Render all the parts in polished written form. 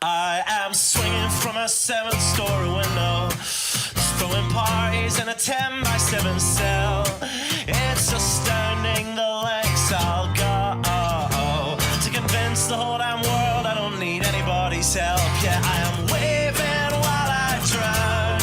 I am swinging from a 7-story window, throwing parties in a 10-by-7 cell. It's astounding the lengths I'll go to convince the whole damn world I don't need anybody's help. Yeah, I am waving while I drown.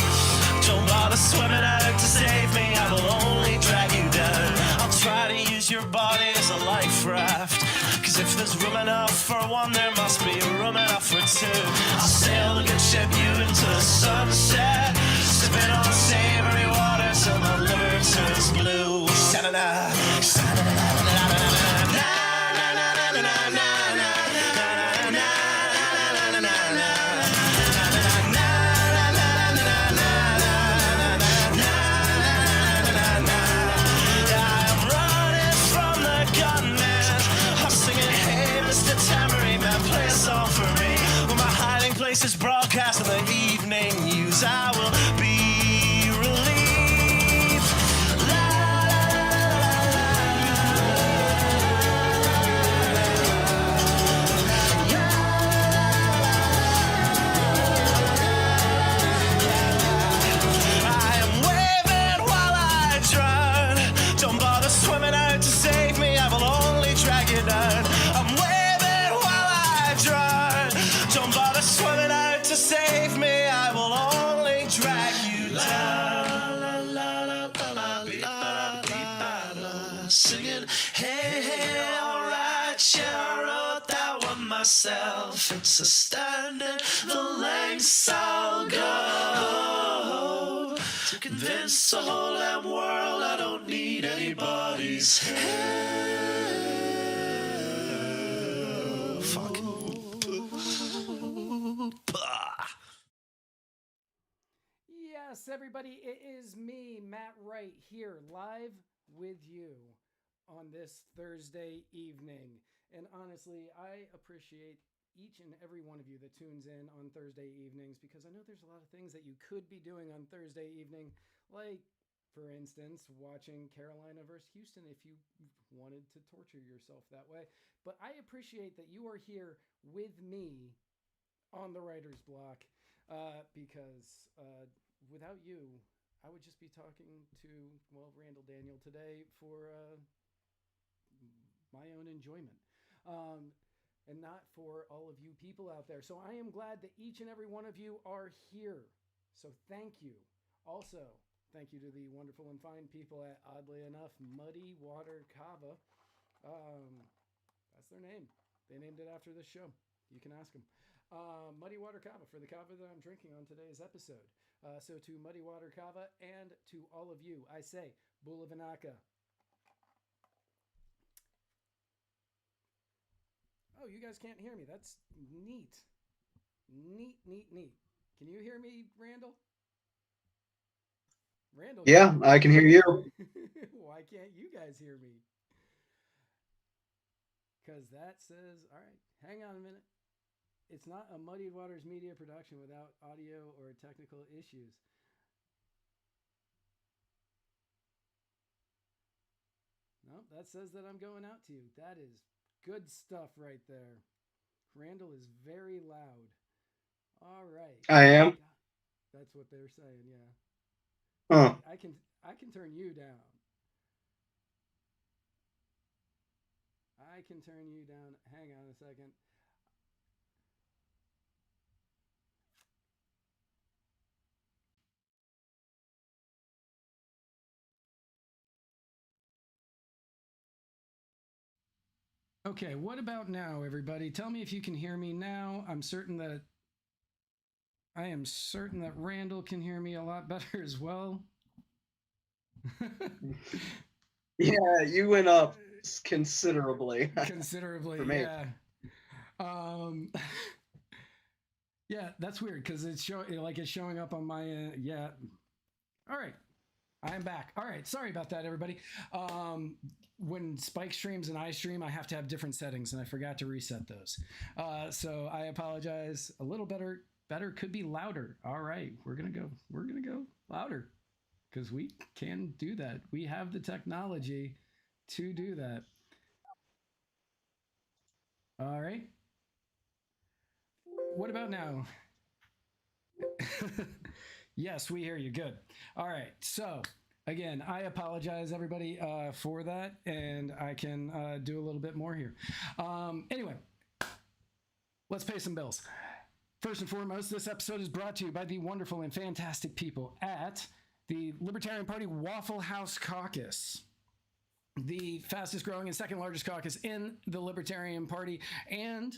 Don't bother swimming out to save me, I will only drag you down. I'll try to use your body as a life raft, cause if there's room enough for one, there must be room enough for two. I'll sail the good ship you into the sunset, sipping on savory water till my liver turns blue. Sha-na-na, sha-na-na-na-na-na-na-na-na. Is broadcast in the evening news. I will be relieved. La, la, I am waving while I drown. Don't bother swimming out to save me, I will only drag you down. I'm waving while I drown. Don't bother swimming out to save me, I will only drag you down. La, la, la, la, la, la, la, la. Singing, hey, hey, alright, yeah, I wrote that one myself. It's astounding the lengths I'll go to convince the whole damn world I don't need anybody's help. Fuck. Yes, everybody, it is me, Matt Wright, here live with you on this Thursday evening. And honestly, I appreciate each and every one of you that tunes in on Thursday evenings, because I know there's a lot of things that you could be doing on Thursday evening, like, for instance, watching Carolina versus Houston if you wanted to torture yourself that way. But I appreciate that you are here with me on the writer's block, because without you, I would just be talking to, well, Randall Daniel today for my own enjoyment, and not for all of you people out there. So I am glad that each and every one of you are here. So thank you. Also, thank you to the wonderful and fine people at, oddly enough, Muddy Water Cava. That's their name. They named it after this show. You can ask them. Muddy Water Cava for the cava that I'm drinking on today's episode. So to Muddy Water Cava and to all of you, I say, Bula Vinaka. Oh, you guys can't hear me. That's neat. Neat. Can you hear me, Randall? Randall? Yeah, I can hear you. Why can't you guys hear me? Because that says, all right, hang on a minute. It's not a Muddied Waters Media production without audio or technical issues. Nope, that says that I'm going out to you. That is good stuff right there. Randall is very loud. All right. I am. That's what they're saying, yeah. Huh. I can turn you down. I can turn you down. Hang on a second. Okay, what about now, everybody? Tell me if you can hear me now. I am certain that Randall can hear me a lot better as well. Yeah, you went up considerably. Considerably, For me. yeah. Yeah, that's weird because it's showing up on my yeah. All right, I'm back. All right, sorry about that, everybody. When Spike streams and I stream, I have to have different settings, and I forgot to reset those. So I apologize. A little better could be louder. All right, we're gonna go louder because we can do that. We have the technology to do that. All right. What about now? Yes, we hear you. Good. All right. So, again, I apologize, everybody, for that, and I can do a little bit more here. Anyway, let's pay some bills. First and foremost, this episode is brought to you by the wonderful and fantastic people at the Libertarian Party Waffle House Caucus, the fastest growing and second largest caucus in the Libertarian Party, and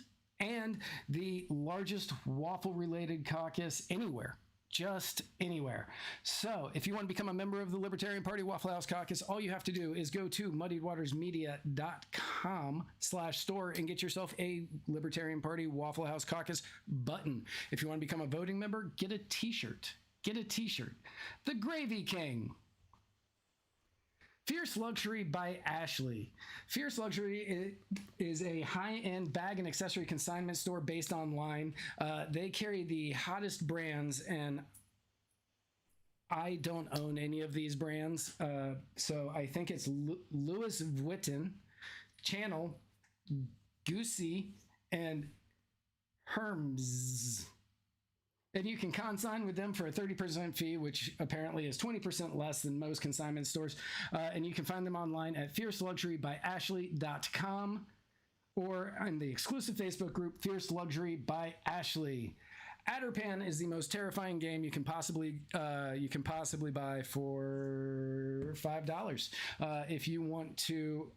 the largest waffle related caucus anywhere. Just anywhere. So if you want to become a member of the Libertarian Party Waffle House Caucus, all you have to do is go to muddiedwatersmedia.com/store and get yourself a Libertarian Party Waffle House Caucus button. If you want to become a voting member, get a t-shirt. Get a t-shirt. The Gravy King. Fierce Luxury by Ashley. Fierce Luxury is a high-end bag and accessory consignment store based online. They carry the hottest brands, and I don't own any of these brands. So I think it's Louis Vuitton, Channel, Goosey, and Hermes. And you can consign with them for a 30% fee, which apparently is 20% less than most consignment stores. And you can find them online at fierceluxurybyashley.com or in the exclusive Facebook group, Fierce Luxury by Ashley. Adderpan is the most terrifying game you can possibly buy for $5. If you want to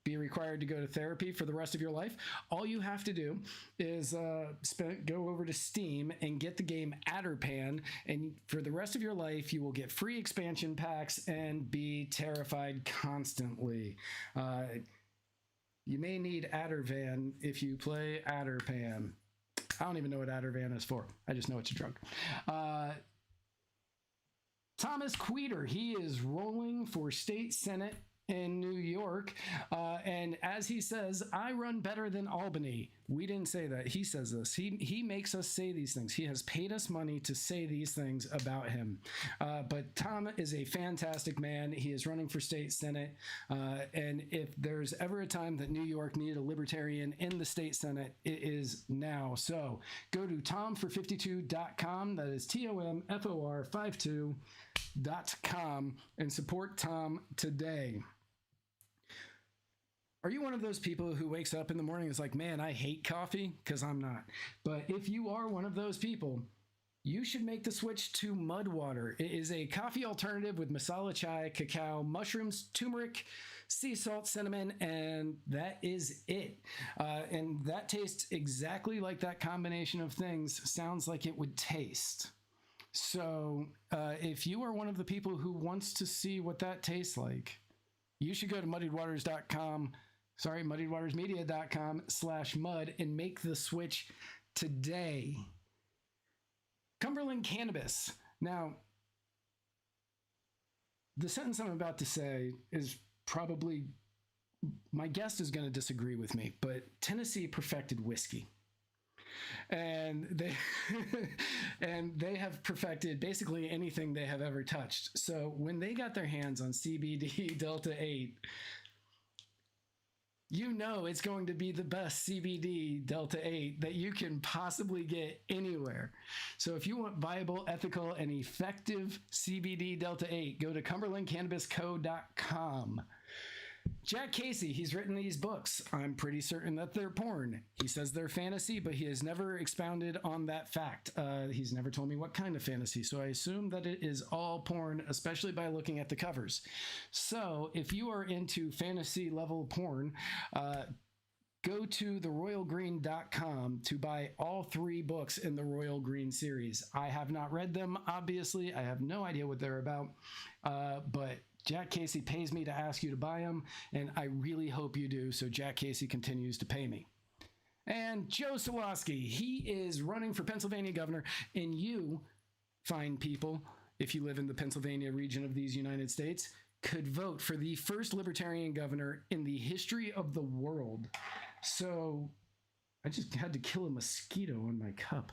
be required to go to therapy for the rest of your life, all you have to do is go over to Steam and get the game Adderpan, and for the rest of your life you will get free expansion packs and be terrified constantly. You may need Addervan if you play Adderpan. I don't even know what Addervan is for. I just know it's a drug. Thomas Queter, he is rolling for state senate in New York, and as he says, I run better than Albany. We didn't say that. He says this. He makes us say these things. He has paid us money to say these things about him. But Tom is a fantastic man. He is running for state senate, and if there's ever a time that New York needed a libertarian in the state senate, it is now. So go to tomfor52.com. That is TOMFOR52.com and support Tom today. Are you one of those people who wakes up in the morning and is like, man, I hate coffee? Because I'm not. But if you are one of those people, you should make the switch to Mud Water. It is a coffee alternative with masala chai, cacao, mushrooms, turmeric, sea salt, cinnamon, and that is it. And that tastes exactly like that combination of things sounds like it would taste. So if you are one of the people who wants to see what that tastes like, you should go to muddiedwatersmedia.com/mud and make the switch today. Cumberland Cannabis. Now, the sentence I'm about to say is probably, my guest is going to disagree with me, but Tennessee perfected whiskey. And they have perfected basically anything they have ever touched. So when they got their hands on CBD Delta 8, you know it's going to be the best CBD Delta 8 that you can possibly get anywhere. So if you want viable, ethical, and effective CBD Delta 8, go to cumberlandcannabisco.com. Jack Casey, he's written these books. I'm pretty certain that they're porn. He says they're fantasy, but he has never expounded on that fact. He's never told me what kind of fantasy, so I assume that it is all porn, especially by looking at the covers. So if you are into fantasy level porn, go to theroyalgreen.com to buy all 3 books in the Royal Green series. I have not read them, obviously. I have no idea what they're about, but Jack Casey pays me to ask you to buy them, and I really hope you do, so Jack Casey continues to pay me. And Joe Solosky, he is running for Pennsylvania governor, and you, fine people, if you live in the Pennsylvania region of these United States, could vote for the first libertarian governor in the history of the world. So I just had to kill a mosquito on my cup.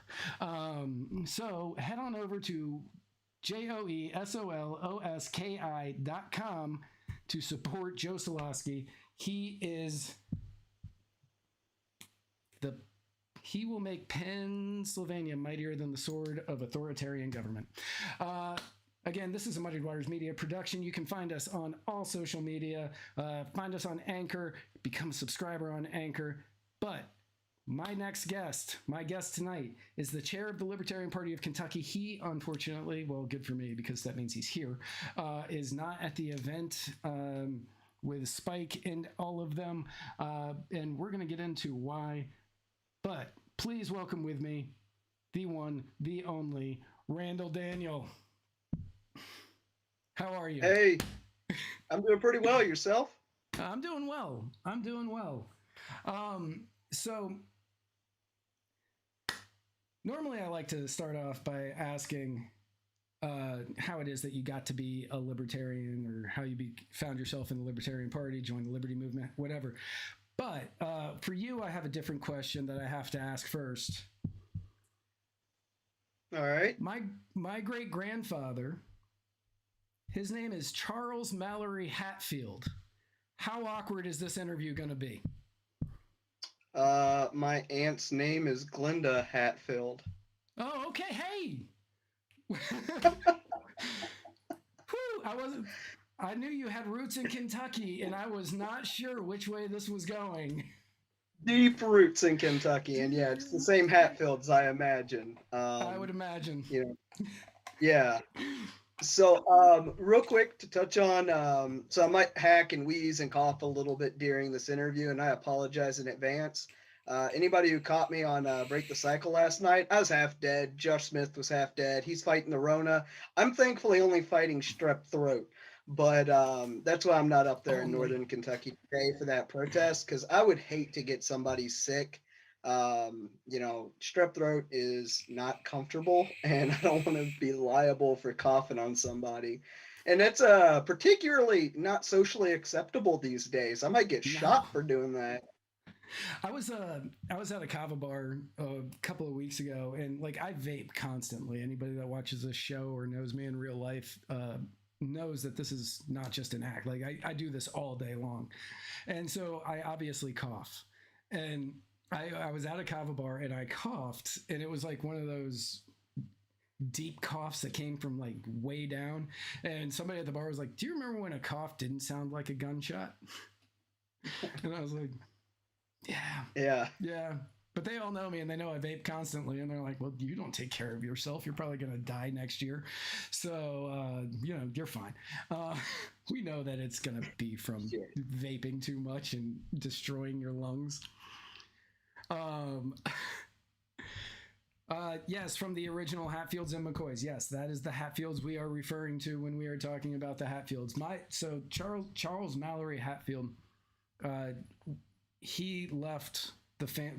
So head on over to JoeSoloski.com to support Joe Solosky. He is He will make Pennsylvania mightier than the sword of authoritarian government. Again, this is a Muddied Waters Media production. You can find us on all social media. Find us on Anchor. Become a subscriber on Anchor. But my guest tonight, is the chair of the Libertarian Party of Kentucky. He, unfortunately, well, good for me because that means he's here, is not at the event with Spike and all of them. And we're going to get into why. But please welcome with me the one, the only, Randall Daniel. How are you? Hey, I'm doing pretty well. Yourself? I'm doing well. So normally I like to start off by asking how it is that you got to be a libertarian, or how you found yourself in the Libertarian Party, joined the Liberty Movement, whatever. But for you, I have a different question that I have to ask first. All right. My great-grandfather, his name is Charles Mallory Hatfield. How awkward is this interview going to be? My aunt's name is Glenda Hatfield. Oh, okay. Hey. I knew you had roots in Kentucky, and I was not sure which way this was going. Deep roots in Kentucky, and yeah, it's the same Hatfields, I imagine. I would imagine. Yeah. So, real quick to touch on, so I might hack and wheeze and cough a little bit during this interview, and I apologize in advance. Anybody who caught me on Break the Cycle last night, I was half dead. Josh Smith was half dead. He's fighting the Rona. I'm thankfully only fighting strep throat, but that's why I'm not up there in Northern Kentucky today for that protest, because I would hate to get somebody sick. Strep throat is not comfortable, and I don't want to be liable for coughing on somebody. And that's particularly not socially acceptable these days. I might get shot for doing that. I was at a kava bar a couple of weeks ago, and I vape constantly. Anybody that watches this show or knows me in real life knows that this is not just an act. I do this all day long, and so I obviously cough. And I was at a kava bar and I coughed, and it was one of those deep coughs that came from way down. And somebody at the bar was like, "Do you remember when a cough didn't sound like a gunshot?" And I was like, Yeah. But they all know me, and they know I vape constantly, and they're like, "Well, you don't take care of yourself. You're probably going to die next year. So, you're fine." We know that it's going to be from vaping too much and destroying your lungs. Yes, from the original Hatfields and McCoys. Yes, that is the Hatfields we are referring to when we are talking about the Hatfields. So Charles Mallory Hatfield, he left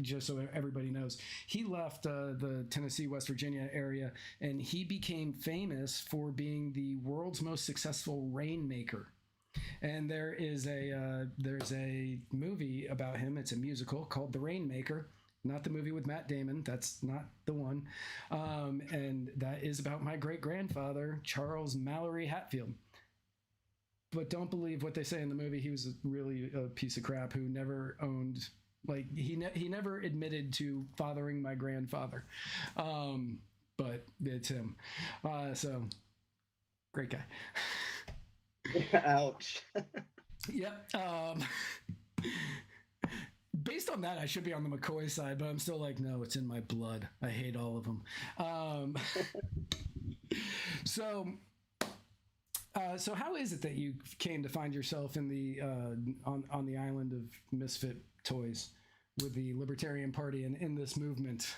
just so everybody knows, he left the Tennessee, West Virginia area, and he became famous for being the world's most successful rainmaker. And there's a movie about him. It's a musical called The Rainmaker, not the movie with Matt Damon. That's not the one. And that is about my great-grandfather, Charles Mallory Hatfield. But don't believe what they say in the movie. He was really a piece of crap who never owned, he never admitted to fathering my grandfather. But it's him. So, great guy. Ouch. Yep. Based on that, I should be on the McCoy side, but I'm still no, it's in my blood. I hate all of them. So how is it that you came to find yourself in the on the island of misfit toys with the Libertarian Party and in this movement?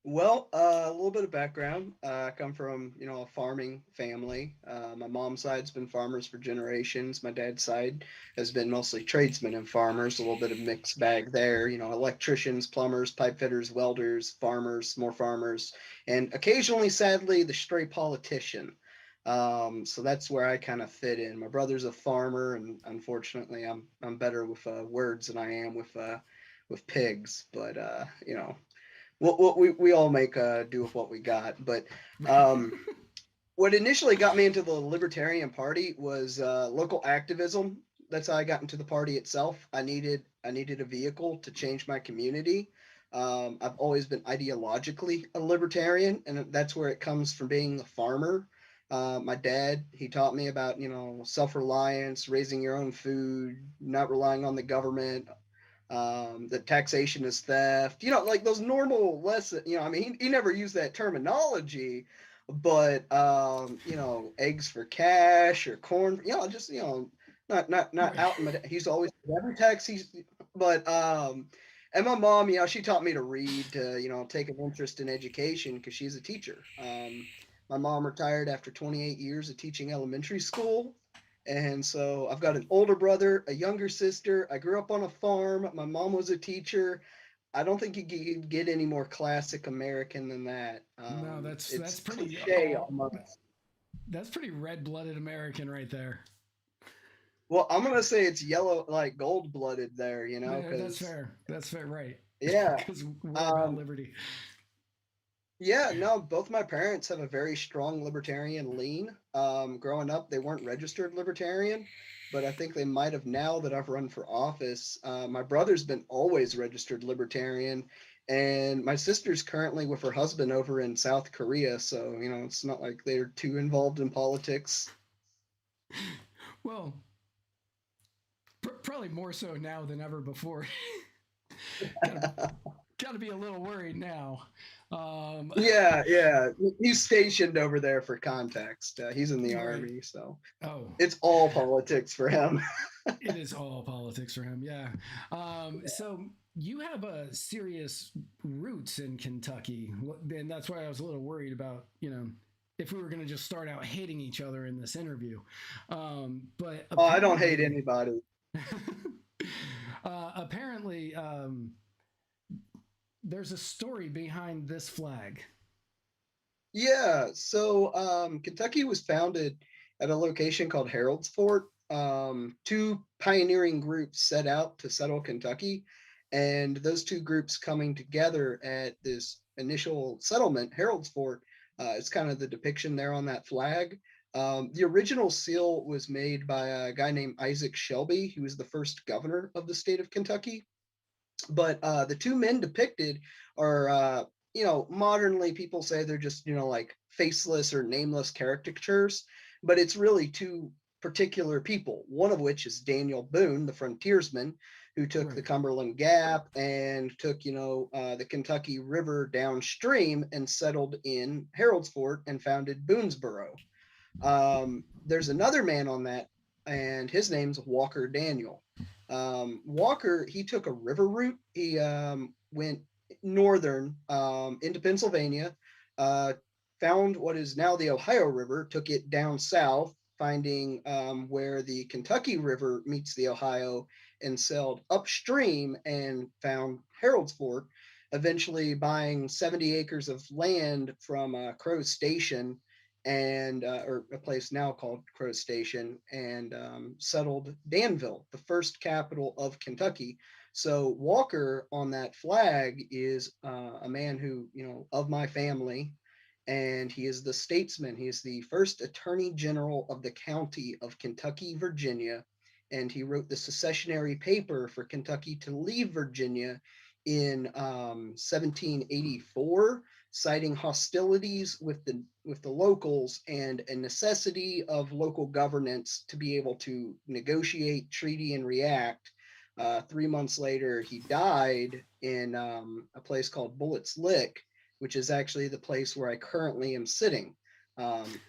Well, a little bit of background. I come from, a farming family. My mom's side's been farmers for generations. My dad's side has been mostly tradesmen and farmers, a little bit of mixed bag there. Electricians, plumbers, pipe fitters, welders, farmers, more farmers, and occasionally, sadly, the stray politician. So that's where I kind of fit in. My brother's a farmer, and unfortunately, I'm better with words than I am with pigs. But what we all make do with what we got. But what initially got me into the Libertarian Party was local activism. That's how I got into the party itself. I needed I needed a vehicle to change my community. I've always been ideologically a libertarian, and that's where it comes from being a farmer. My dad, he taught me about, self-reliance, raising your own food, not relying on the government, that taxation is theft, like those normal lessons, I mean, he never used that terminology, but, eggs for cash or corn, just, not out in my, he's always, every tax but, and my mom, she taught me to read, to, take an interest in education because she's a teacher. My mom retired after 28 years of teaching elementary school. And so I've got an older brother, a younger sister. I grew up on a farm. My mom was a teacher. I don't think you could get any more classic American than that. No, that's pretty cliche almost. That's pretty red-blooded American right there. Well, I'm gonna say it's yellow, like gold-blooded there, Yeah, that's fair. That's fair, right? Yeah. Because we're about liberty. Yeah, no, both my parents have a very strong libertarian lean. Growing up, they weren't registered libertarian, but I think they might have now that I've run for office. My brother's been always registered libertarian, and my sister's currently with her husband over in South Korea. So, it's not like they're too involved in politics. Well, probably more so now than ever before. Gotta be a little worried now. Yeah. He's stationed over there for context. He's in the Army, so it's all politics for him. It is all politics for him, yeah. So you have a serious roots in Kentucky, and that's why I was a little worried about, if we were going to just start out hating each other in this interview. But I don't hate anybody. Apparently, there's a story behind this flag. Yeah, so Kentucky was founded at a location called Harold's Fort. Two pioneering groups set out to settle Kentucky, and those two groups coming together at this initial settlement, Harold's Fort, it's kind of the depiction there on that flag. The original seal was made by a guy named Isaac Shelby, who was the first governor of the state of Kentucky. But the two men depicted are, modernly people say they're just, like faceless or nameless caricatures, but it's really two particular people, one of which is Daniel Boone, the frontiersman, who took the Cumberland Gap and took, the Kentucky River downstream and settled in Harold's Fort and founded Boonesboro. There's another man on that, and his name's Walker Daniel. Walker, he took a river route. He went northern into Pennsylvania, found what is now the Ohio River, took it down south, finding where the Kentucky River meets the Ohio, and sailed upstream and found Harold's Fort, eventually buying 70 acres of land from Crow Station, and or a place now called Crow Station, and settled Danville, the first capital of Kentucky. So Walker on that flag is a man who, of my family, and he is the statesman. He is the first attorney general of the county of Kentucky, Virginia, and he wrote the secessionary paper for Kentucky to leave Virginia in 1784, citing hostilities with the locals and a necessity of local governance to be able to negotiate, treaty, and react. 3 months later, he died in a place called Bullett's Lick, which is actually the place where I currently am sitting.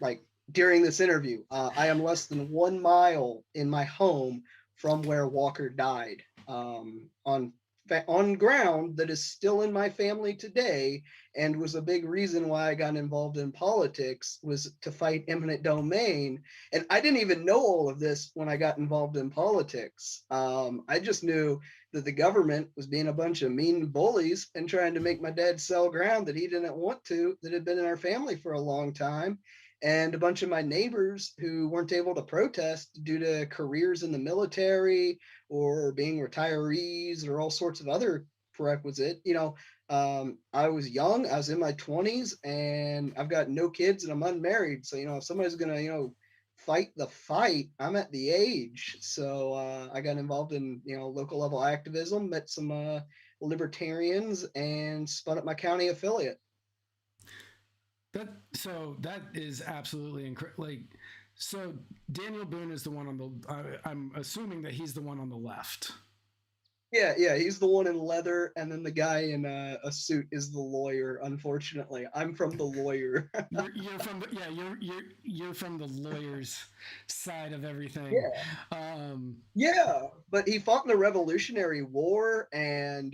Like during this interview, I am less than 1 mile in my home from where Walker died, on ground that is still in my family today, and was a big reason why I got involved in politics, was to fight eminent domain. And I didn't even know all of this when I got involved in politics. I just knew that the government was being a bunch of mean bullies and trying to make my dad sell ground that he didn't want to, that had been in our family for a long time. And a bunch of my neighbors who weren't able to protest due to careers in the military or being retirees or all sorts of other prerequisite. I was young, I was in my 20s, and I've got no kids and I'm unmarried. So, if somebody's going to, fight the fight, I'm at the age. So I got involved in local level activism, met some libertarians, and spun up my county affiliate. That is absolutely incredible. Like, so Daniel Boone is the one on the. I'm assuming that he's the one on the left. Yeah, he's the one in leather, and then the guy in a suit is the lawyer. Unfortunately, I'm from the lawyer. you're from the you're from the lawyer's side of everything. Yeah. Yeah, but he fought in the Revolutionary War, and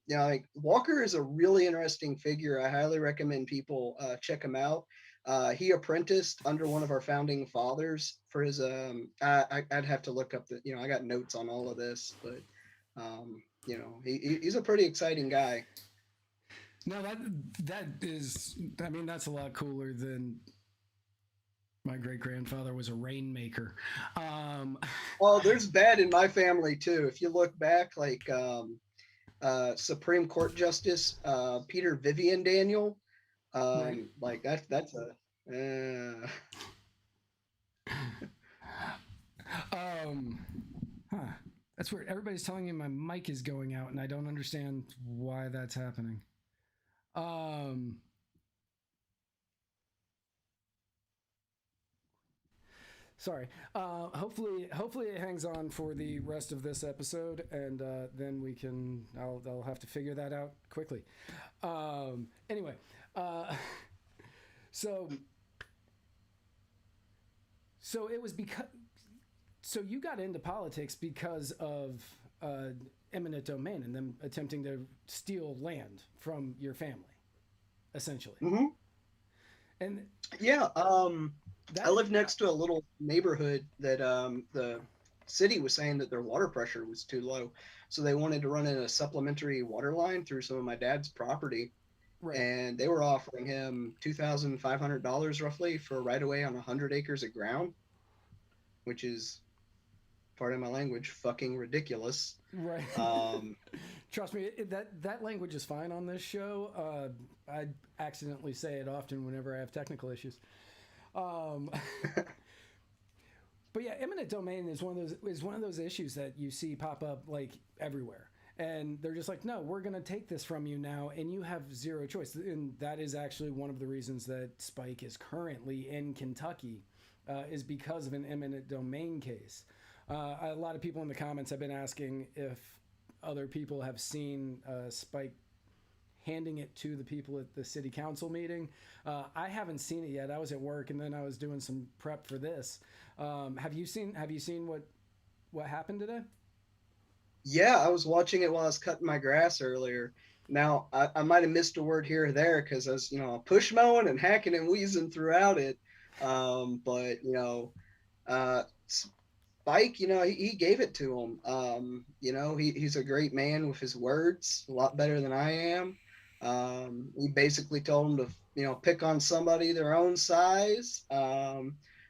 like Walker is a really interesting figure. I highly recommend people check him out. He apprenticed under one of our founding fathers for his. I'd have to look up I got notes on all of this, but he's a pretty exciting guy. No, that is. I mean, that's a lot cooler than my great grandfather was a rainmaker. Well, there's bad in my family too. If you look back, like Supreme Court Justice Peter Vivian Daniel, right. like that's a. Huh. That's weird. Everybody's telling me my mic is going out, and I don't understand why that's happening. Sorry. Hopefully it hangs on for the rest of this episode, and then we can. I'll have to figure that out quickly. Anyway, so it was because. So you got into politics because of eminent domain and them attempting to steal land from your family, essentially. Mm-hmm. And yeah, I live next to a little neighborhood that the city was saying that their water pressure was too low, so they wanted to run in a supplementary water line through some of my dad's property. Right. And they were offering him $2,500 roughly for a right of way on 100 acres of ground, which is, pardon my language, fucking ridiculous. Right. Trust me, that language is fine on this show. I accidentally say it often whenever I have technical issues. But yeah, eminent domain is one of those issues that you see pop up like everywhere. And they're just like, no, we're going to take this from you now, and you have zero choice. And that is actually one of the reasons that Spike is currently in Kentucky, is because of an eminent domain case. A lot of people in the comments have been asking if other people have seen Spike handing it to the people at the city council meeting. I haven't seen it yet. I was at work, and then I was doing some prep for this. Have you seen what happened today? Yeah, I was watching it while I was cutting my grass earlier. Now, I might have missed a word here or there because I was, push mowing and hacking and wheezing throughout it. But Spike, he gave it to him. He's a great man with his words, a lot better than I am. He basically told him to, pick on somebody their own size.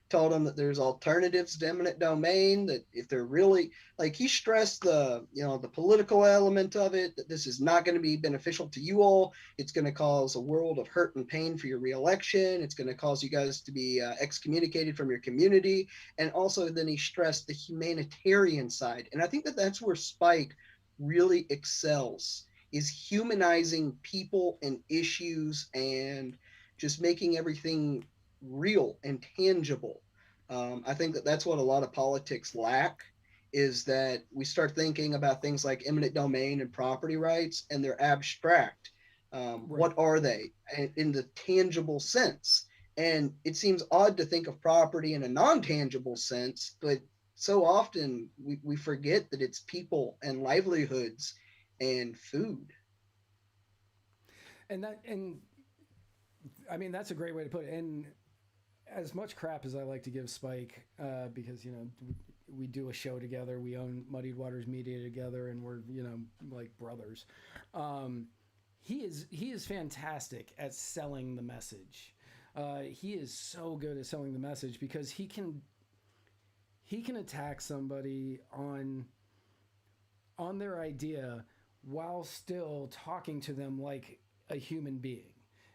Told him that there's alternatives to eminent domain, that if they're really, like, he stressed the political element of it, that this is not going to be beneficial to you all. It's going to cause a world of hurt and pain for your reelection. It's going to cause you guys to be excommunicated from your community. And also then he stressed the humanitarian side. And I think that that's where Spike really excels, is humanizing people and issues and just making everything real and tangible. I think that that's what a lot of politics lack, is that we start thinking about things like eminent domain and property rights, and they're abstract. Right. What are they in the tangible sense? And it seems odd to think of property in a non-tangible sense, but so often we forget that it's people and livelihoods and food. And I mean, that's a great way to put it. And as much crap as I like to give Spike, because we do a show together, we own Muddied Waters Media together, and we're like brothers. He is fantastic at selling the message. He is so good at selling the message because he can attack somebody on their idea while still talking to them like a human being,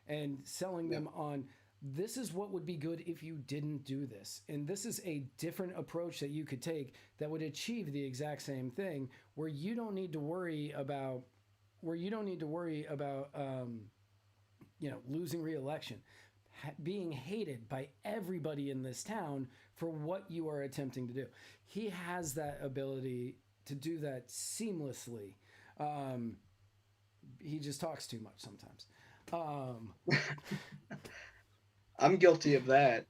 and selling them on this is what would be good if you didn't do this. And this is a different approach that you could take that would achieve the exact same thing, where you don't need to worry about losing re-election, being hated by everybody in this town for what you are attempting to do. He has that ability to do that seamlessly. He just talks too much sometimes. I'm guilty of that.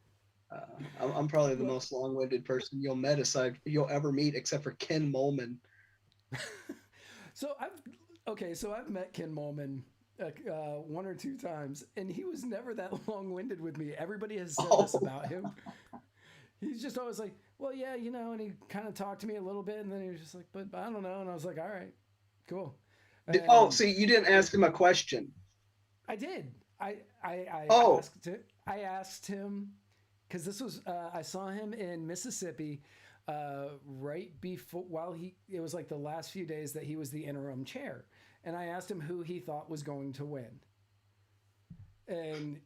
I'm probably the most long-winded person you'll ever meet, except for Ken Molman. So I've met Ken Molman one or two times, and he was never that long-winded with me. Everybody has said this about him. He's just always like, well, yeah, and he kind of talked to me a little bit, and then he was just like, but I don't know. And I was like, all right, cool. See, you didn't ask him a question. I did. I asked him, because this was, I saw him in Mississippi right before, it was like the last few days that he was the interim chair. And I asked him who he thought was going to win. And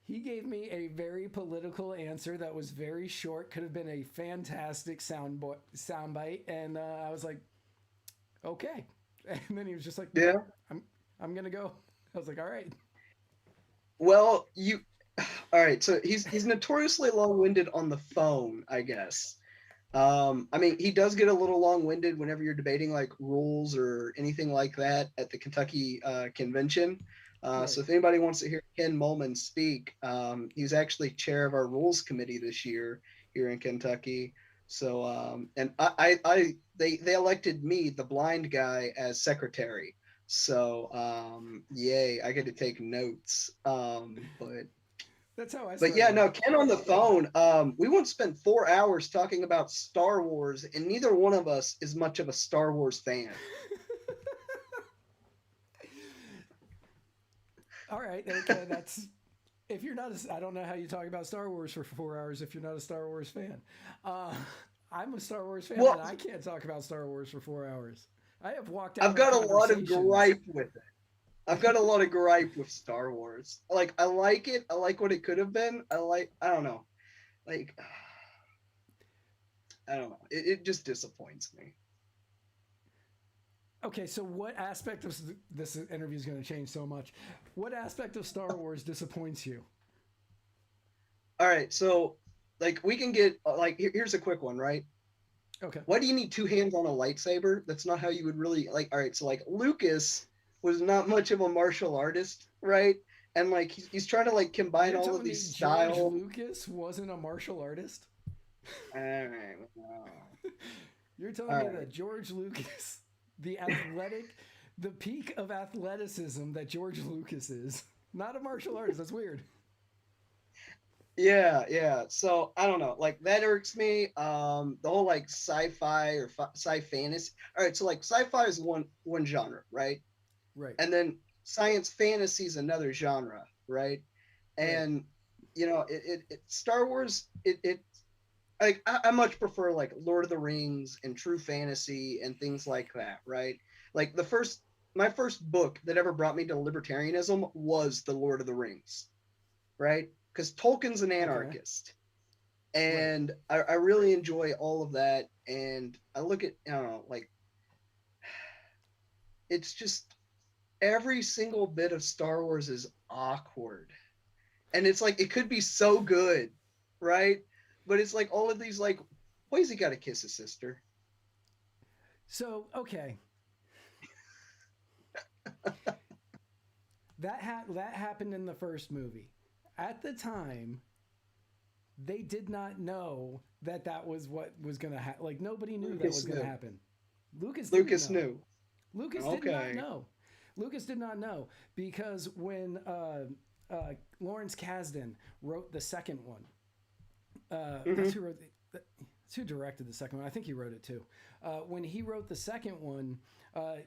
he gave me a very political answer that was very short, could have been a fantastic soundbite. And I was like, okay. And then he was just like, yeah, I'm going to go. I was like, all right. Well, all right. So he's notoriously long-winded on the phone, I guess. I mean, he does get a little long-winded whenever you're debating like rules or anything like that at the Kentucky convention. Right. So if anybody wants to hear Ken Molman speak, he's actually chair of our rules committee this year here in Kentucky. So, and they elected me, the blind guy, as secretary. So, yay, I get to take notes. But that's how I started. But yeah, no, Ken on the phone, we once spent 4 hours talking about Star Wars, and neither one of us is much of a Star Wars fan. All right, okay, that's, if you're not, I don't know how you talk about Star Wars for 4 hours if you're not a Star Wars fan. I'm a Star Wars fan, and I can't talk about Star Wars for 4 hours. I have walked out. I've got a lot of gripe with it. I've got a lot of gripe with Star Wars. Like, I like it. I like what it could have been. I don't know. Like, I don't know. It just disappoints me. Okay, so what aspect of this interview is going to change so much? What aspect of Star Wars disappoints you? All right, so, like, we can get, like, here's a quick one, right? Okay. Why do you need two hands on a lightsaber? That's not how you would really, like, all right, so, like, Lucas was not much of a martial artist, right? And, like, he's trying to, like, combine all of these styles. George Lucas wasn't a martial artist? All right. No. You're telling me that George Lucas, the peak of athleticism that George Lucas is, not a martial artist. That's weird. Yeah. So I don't know, like that irks me. The whole like sci-fi or sci-fantasy. All right, so like sci-fi is one genre, right? Right. And then science fantasy is another genre, right? And you know, Star Wars, like I much prefer like Lord of the Rings and true fantasy and things like that, right? Like my first book that ever brought me to libertarianism was The Lord of the Rings, right? Because Tolkien's an anarchist. And I really enjoy all of that. And I look at, I don't know, like, it's just every single bit of Star Wars is awkward. And it's like, it could be so good, right? But it's like all of these, like, why has he got to kiss his sister? So, okay. That happened in the first movie. At the time, they did not know that was what was going to happen. Like, nobody knew that was going to happen. Lucas knew. Lucas did not know. Lucas did not know because when Lawrence Kasdan wrote the second one, that's who directed the second one. I think he wrote it too. When he wrote the second one,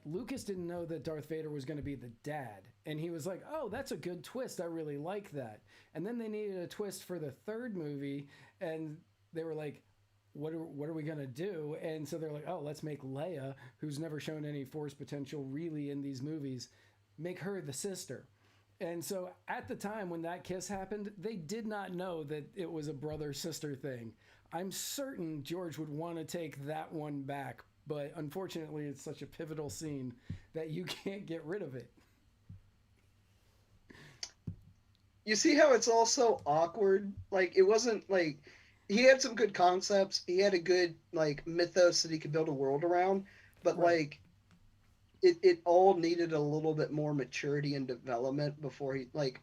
Lucas didn't know that Darth Vader was going to be the dad. And he was like, oh, that's a good twist. I really like that. And then they needed a twist for the third movie. And they were like, what are we going to do? And so they're like, oh, let's make Leia, who's never shown any force potential really in these movies, make her the sister. And so at the time when that kiss happened, they did not know that it was a brother-sister thing. I'm certain George would want to take that one back, but unfortunately it's such a pivotal scene that you can't get rid of it. You see how it's all so awkward? Like, it wasn't like he had some good concepts. He had a good like mythos that he could build a world around, but Right. like it all needed a little bit more maturity and development before he like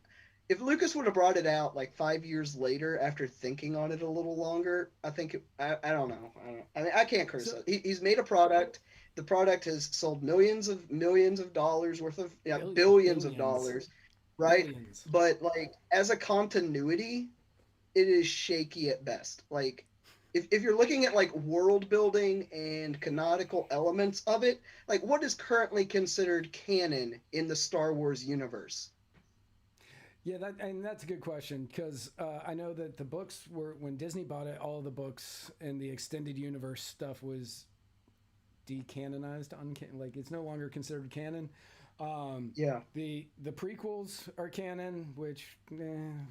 if Lucas would have brought it out like 5 years later after thinking on it a little longer, I think I don't know. I mean, I can't So criticize. He's made a product. The product has sold millions of dollars worth of billions of billions. dollars, right? Billions. But like as a continuity, it is shaky at best. Like if you're looking at like world building and canonical elements of it, like what is currently considered canon in the Star Wars universe? Yeah, that's a good question because I know that the books were when Disney bought it. All of the books and the extended universe stuff was decanonized, like it's no longer considered canon. Yeah. The prequels are canon, which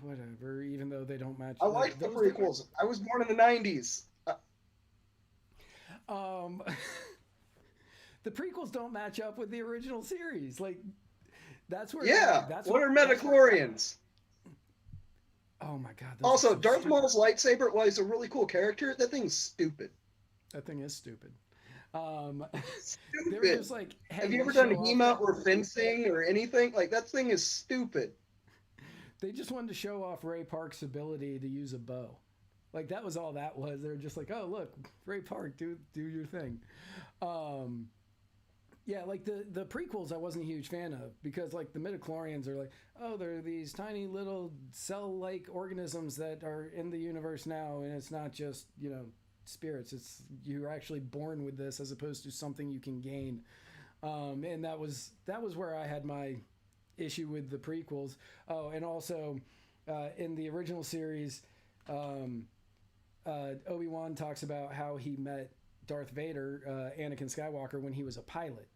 whatever. Even though they don't match, I like the prequels. I was born in the 90s. Um, the prequels don't match up with the original series. Like that's where that's what are metachlorians? Oh my god! Also, so Darth stupid. Maul's lightsaber, while he's a really cool character, that thing's stupid. That thing is stupid. Stupid. They were just like, hey, have you ever done HEMA or fencing or anything? Like that thing is stupid. They just wanted to show off Ray Park's ability to use a bow. Like that was all that was. They were just like, oh look, Ray Park, do your thing. Yeah, like the prequels I wasn't a huge fan of because like the midichlorians are like, oh, they're these tiny little cell-like organisms that are in the universe now, and it's not just, spirits. It's you're actually born with this as opposed to something you can gain. And that was where I had my issue with the prequels. Oh, and also in the original series, Obi-Wan talks about how he met Darth Vader, Anakin Skywalker, when he was a pilot.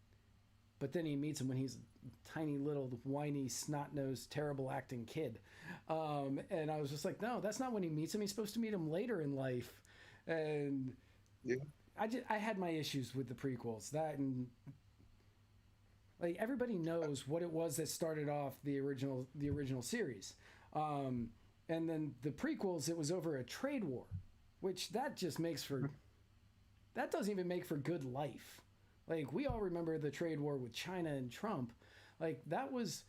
But then he meets him when he's a tiny little whiny, snot-nosed, terrible acting kid. And I was just like, no, that's not when he meets him. He's supposed to meet him later in life. And yeah. I had my issues with the prequels. That and like everybody knows what it was that started off the original series. And then the prequels, it was over a trade war, which that just makes for that doesn't even make for good life. Like we all remember the trade war with China and Trump. Like that was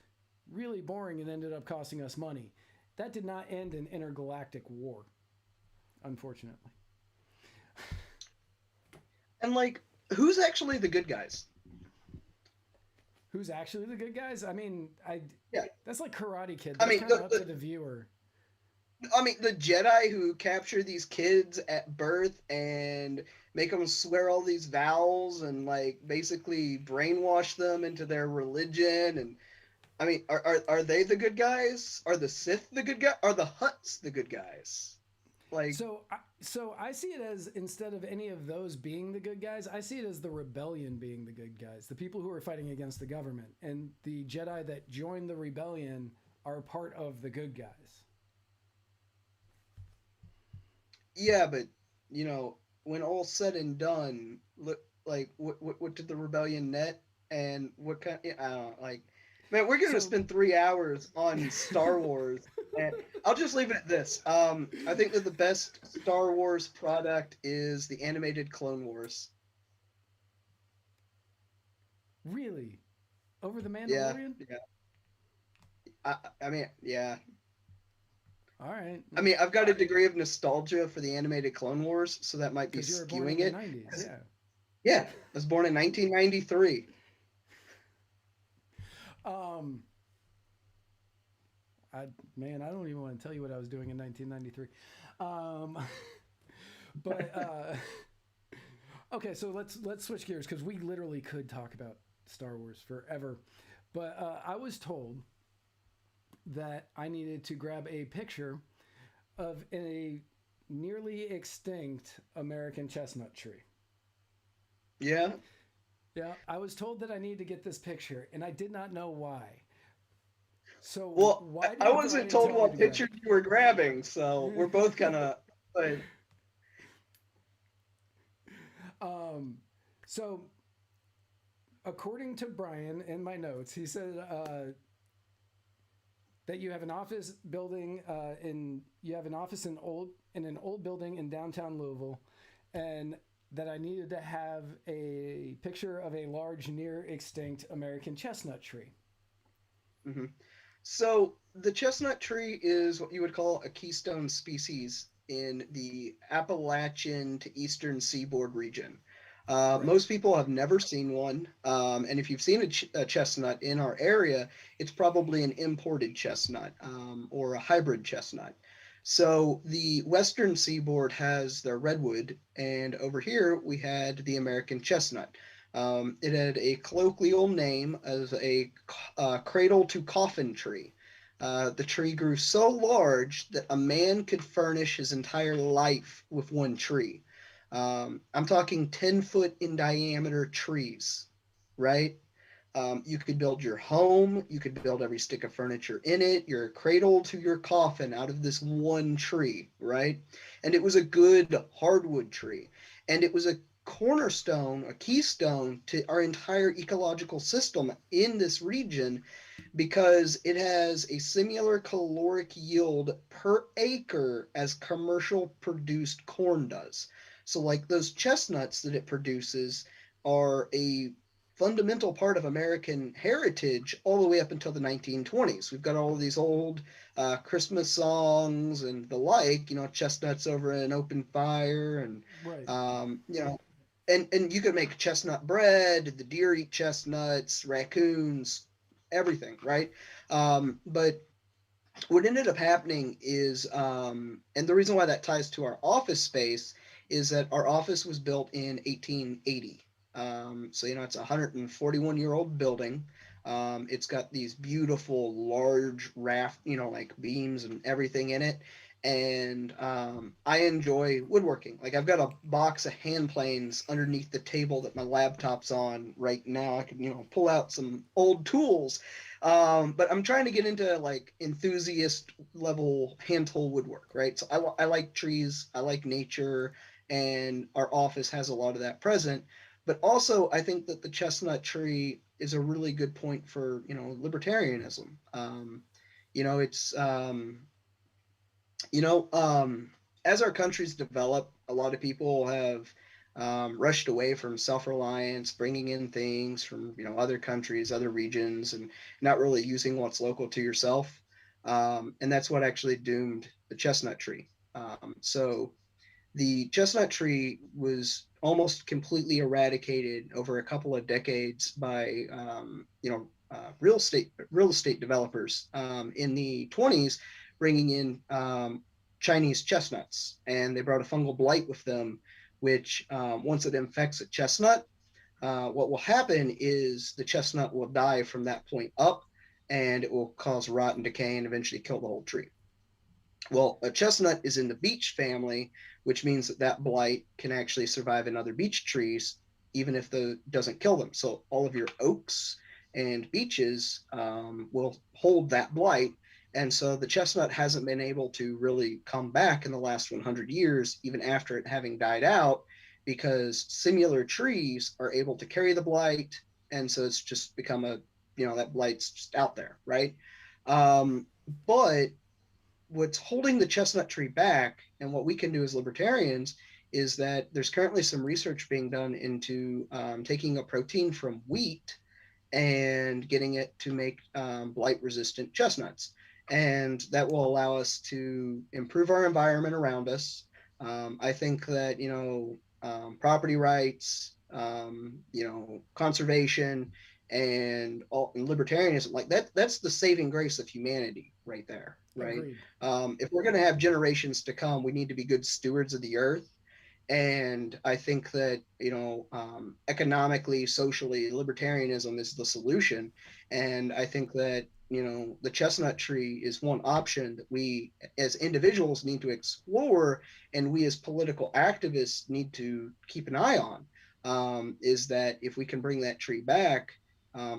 really boring and ended up costing us money. That did not end in intergalactic war, unfortunately. And like, who's actually the good guys? Who's actually the good guys? I mean, yeah, that's like Karate Kid. That's kind of up to the viewer. I mean, the Jedi who capture these kids at birth and make them swear all these vows and like basically brainwash them into their religion. And I mean, are they the good guys? Are the Sith the good guys? Are the Hutts the good guys? Like, so I see it as instead of any of those being the good guys, I see it as the rebellion being the good guys, the people who are fighting against the government, and the Jedi that joined the rebellion are part of the good guys. Yeah, but when all's said and done, look like what did the rebellion net, and what kind? I don't know, like, man, we're gonna spend 3 hours on Star Wars, and I'll just leave it at this. I think that the best Star Wars product is the animated Clone Wars. Really, over the Mandalorian? Yeah. I mean, yeah. All right. I mean, I've got a degree of nostalgia for the animated Clone Wars, so that might be skewing it. 90s, yeah. Yeah, I was born in 1993. I don't even want to tell you what I was doing in 1993. Okay, so let's switch gears because we literally could talk about Star Wars forever. But I was told that I needed to grab a picture of a nearly extinct American chestnut tree. Yeah? Yeah, I was told that I needed to get this picture, and I did not know why. So Well, why I did wasn't Brian told tell me what to grab picture you were grabbing, so we're both kind it? of. But um, so according to Brian in my notes, he said that you have an office building in an old building in downtown Louisville, and that I needed to have a picture of a large, near extinct American chestnut tree. mhm. So the chestnut tree is what you would call a keystone species in the Appalachian to Eastern Seaboard region. Right. Most people have never seen one, and if you've seen a chestnut in our area, it's probably an imported chestnut or a hybrid chestnut. So the Western Seaboard has their redwood, and over here we had the American chestnut. It had a colloquial name as a cradle to coffin tree. The tree grew so large that a man could furnish his entire life with one tree. I'm talking 10-foot in diameter trees, right? You could build your home, you could build every stick of furniture in it, your cradle to your coffin out of this one tree, right? And it was a good hardwood tree. And it was a cornerstone, a keystone to our entire ecological system in this region because it has a similar caloric yield per acre as commercial produced corn does. So, like those chestnuts that it produces are a fundamental part of American heritage all the way up until the 1920s. We've got all of these old Christmas songs and the like, chestnuts over an open fire, and Right. um, you know, and you could make chestnut bread. The deer eat chestnuts, raccoons, everything, right? But what ended up happening is, and the reason why that ties to our office space is that our office was built in 1880. So, it's a 141-year-old building. It's got these beautiful large raft, like beams and everything in it. And I enjoy woodworking. Like I've got a box of hand planes underneath the table that my laptop's on right now. I can, pull out some old tools, but I'm trying to get into like enthusiast level hand tool woodwork, right? So I like trees, I like nature, and our office has a lot of that present. But also, I think that the chestnut tree is a really good point for libertarianism. It's you know, as our countries develop, a lot of people have rushed away from self-reliance, bringing in things from other countries, other regions, and not really using what's local to yourself. And that's what actually doomed the chestnut tree. So the chestnut tree was almost completely eradicated over a couple of decades by real estate developers in the 20s, bringing in Chinese chestnuts, and they brought a fungal blight with them, which once it infects a chestnut, what will happen is the chestnut will die from that point up, and it will cause rot and decay and eventually kill the whole tree. Well, a chestnut is in the beech family, which means that blight can actually survive in other beech trees, even if the doesn't kill them. So all of your oaks and beeches will hold that blight. And so the chestnut hasn't been able to really come back in the last 100 years, even after it having died out, because similar trees are able to carry the blight. And so it's just become that blight's just out there, right? But what's holding the chestnut tree back and what we can do as libertarians is that there's currently some research being done into taking a protein from wheat and getting it to make blight resistant chestnuts. And that will allow us to improve our environment around us. I think that, property rights, conservation, and libertarianism, like that's the saving grace of humanity right there, right? Agreed. If we're going to have generations to come, we need to be good stewards of the earth. And I think that, economically, socially, libertarianism is the solution. And I think that, the chestnut tree is one option that we as individuals need to explore, and we as political activists need to keep an eye on. Is that if we can bring that tree back,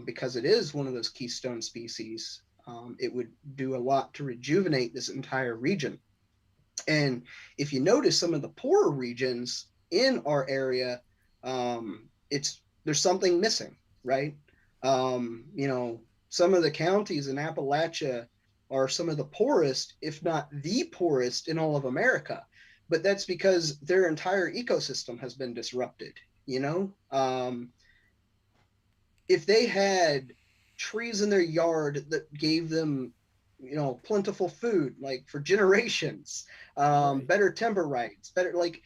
because it is one of those keystone species, it would do a lot to rejuvenate this entire region. And if you notice some of the poorer regions in our area, there's something missing, right? Some of the counties in Appalachia are some of the poorest, if not the poorest, in all of America. But that's because their entire ecosystem has been disrupted. If they had trees in their yard that gave them plentiful food like for generations, Right. better timber rights, better like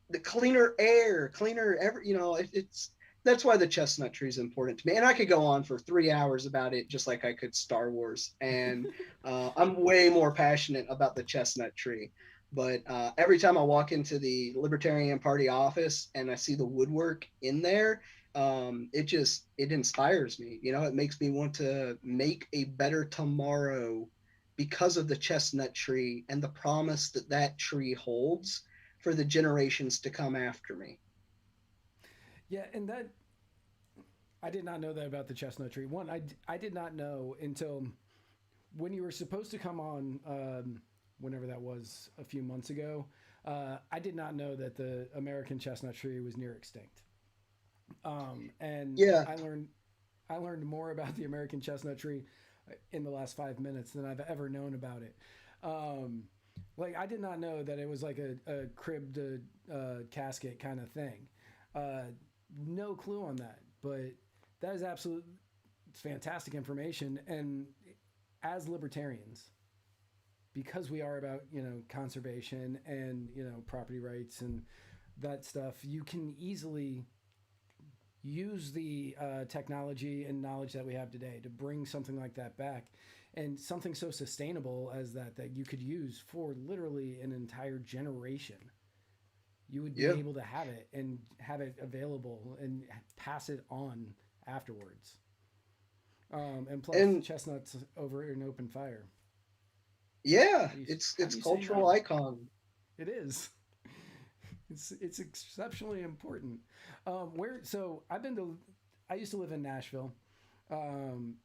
the cleaner air, cleaner it's that's why the chestnut tree is important to me. And I could go on for 3 hours about it, just like I could Star Wars. And I'm way more passionate about the chestnut tree. But every time I walk into the Libertarian Party office and I see the woodwork in there, it inspires me. It makes me want to make a better tomorrow because of the chestnut tree and the promise that that tree holds for the generations to come after me. Yeah, and that I did not know that about the chestnut tree. One, I did not know until when you were supposed to come on, whenever that was, a few months ago. I did not know that the American chestnut tree was near extinct. And Yeah. I learned more about the American chestnut tree in the last 5 minutes than I've ever known about it. Like I did not know that it was like a cribbed casket kind of thing. No clue on that, but that is absolute fantastic information. And as libertarians, because we are about conservation and property rights and that stuff, you can easily use the technology and knowledge that we have today to bring something like that back, and something so sustainable as that you could use for literally an entire generation. You would be Yeah. able to have it and have it available and pass it on afterwards. And plus, And chestnuts over an open fire. yeah, How do you, how do it's you say cultural no? icon. It is. It's exceptionally important. I used to live in Nashville. Um,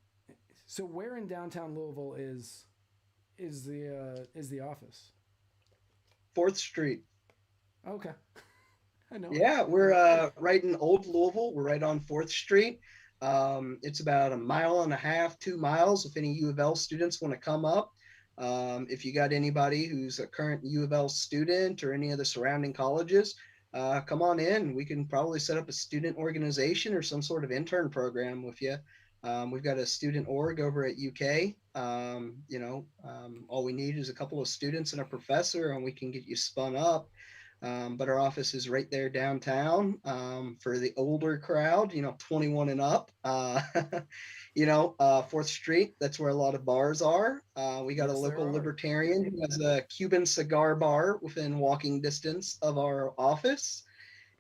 so where in downtown Louisville is the office? 4th Street. Okay, I know it. Yeah, we're right in Old Louisville. We're right on 4th Street. It's about a mile and a half, 2 miles. If any U of L students want to come up, if you got anybody who's a current U of L student or any of the surrounding colleges, come on in. We can probably set up a student organization or some sort of intern program with you. We've got a student org over at UK. All we need is a couple of students and a professor, and we can get you spun up. But our office is right there downtown, for the older crowd, 21 and up. 4th Street, that's where a lot of bars are. We got a Yes, there local are. libertarian who has a Cuban cigar bar within walking distance of our office.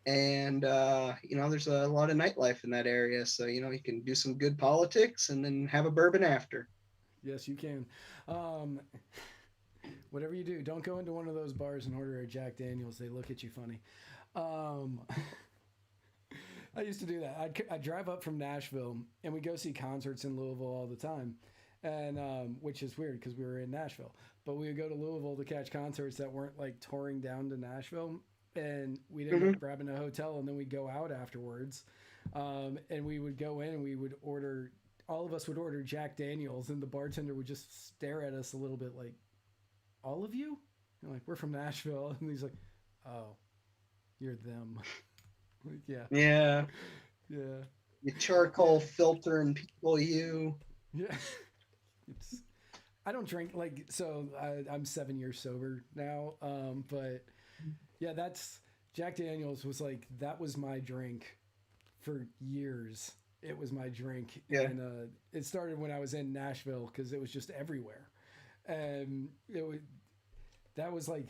And, there's a lot of nightlife in that area. So, you can do some good politics and then have a bourbon after. Yes, you can. Um, Whatever you do, don't go into one of those bars and order a Jack Daniels. They look at you funny. Um, I used to do that. I'd drive up from Nashville, and we go see concerts in Louisville all the time, and which is weird because we were in Nashville. But we would go to Louisville to catch concerts that weren't like touring down to Nashville, and we'd end up grabbing a hotel, and then we'd go out afterwards, and we would go in and we would order. All of us would order Jack Daniels, and the bartender would just stare at us a little bit like, all of you? And like, we're from Nashville. And he's like, oh, you're them. Like, yeah. Yeah. Yeah. You charcoal filter and people, you. Yeah. It's, I don't drink I'm 7 years sober now. But yeah, Jack Daniels was like, that was my drink for years. It was my drink. Yeah. And it started when I was in Nashville because it was just everywhere. And that was what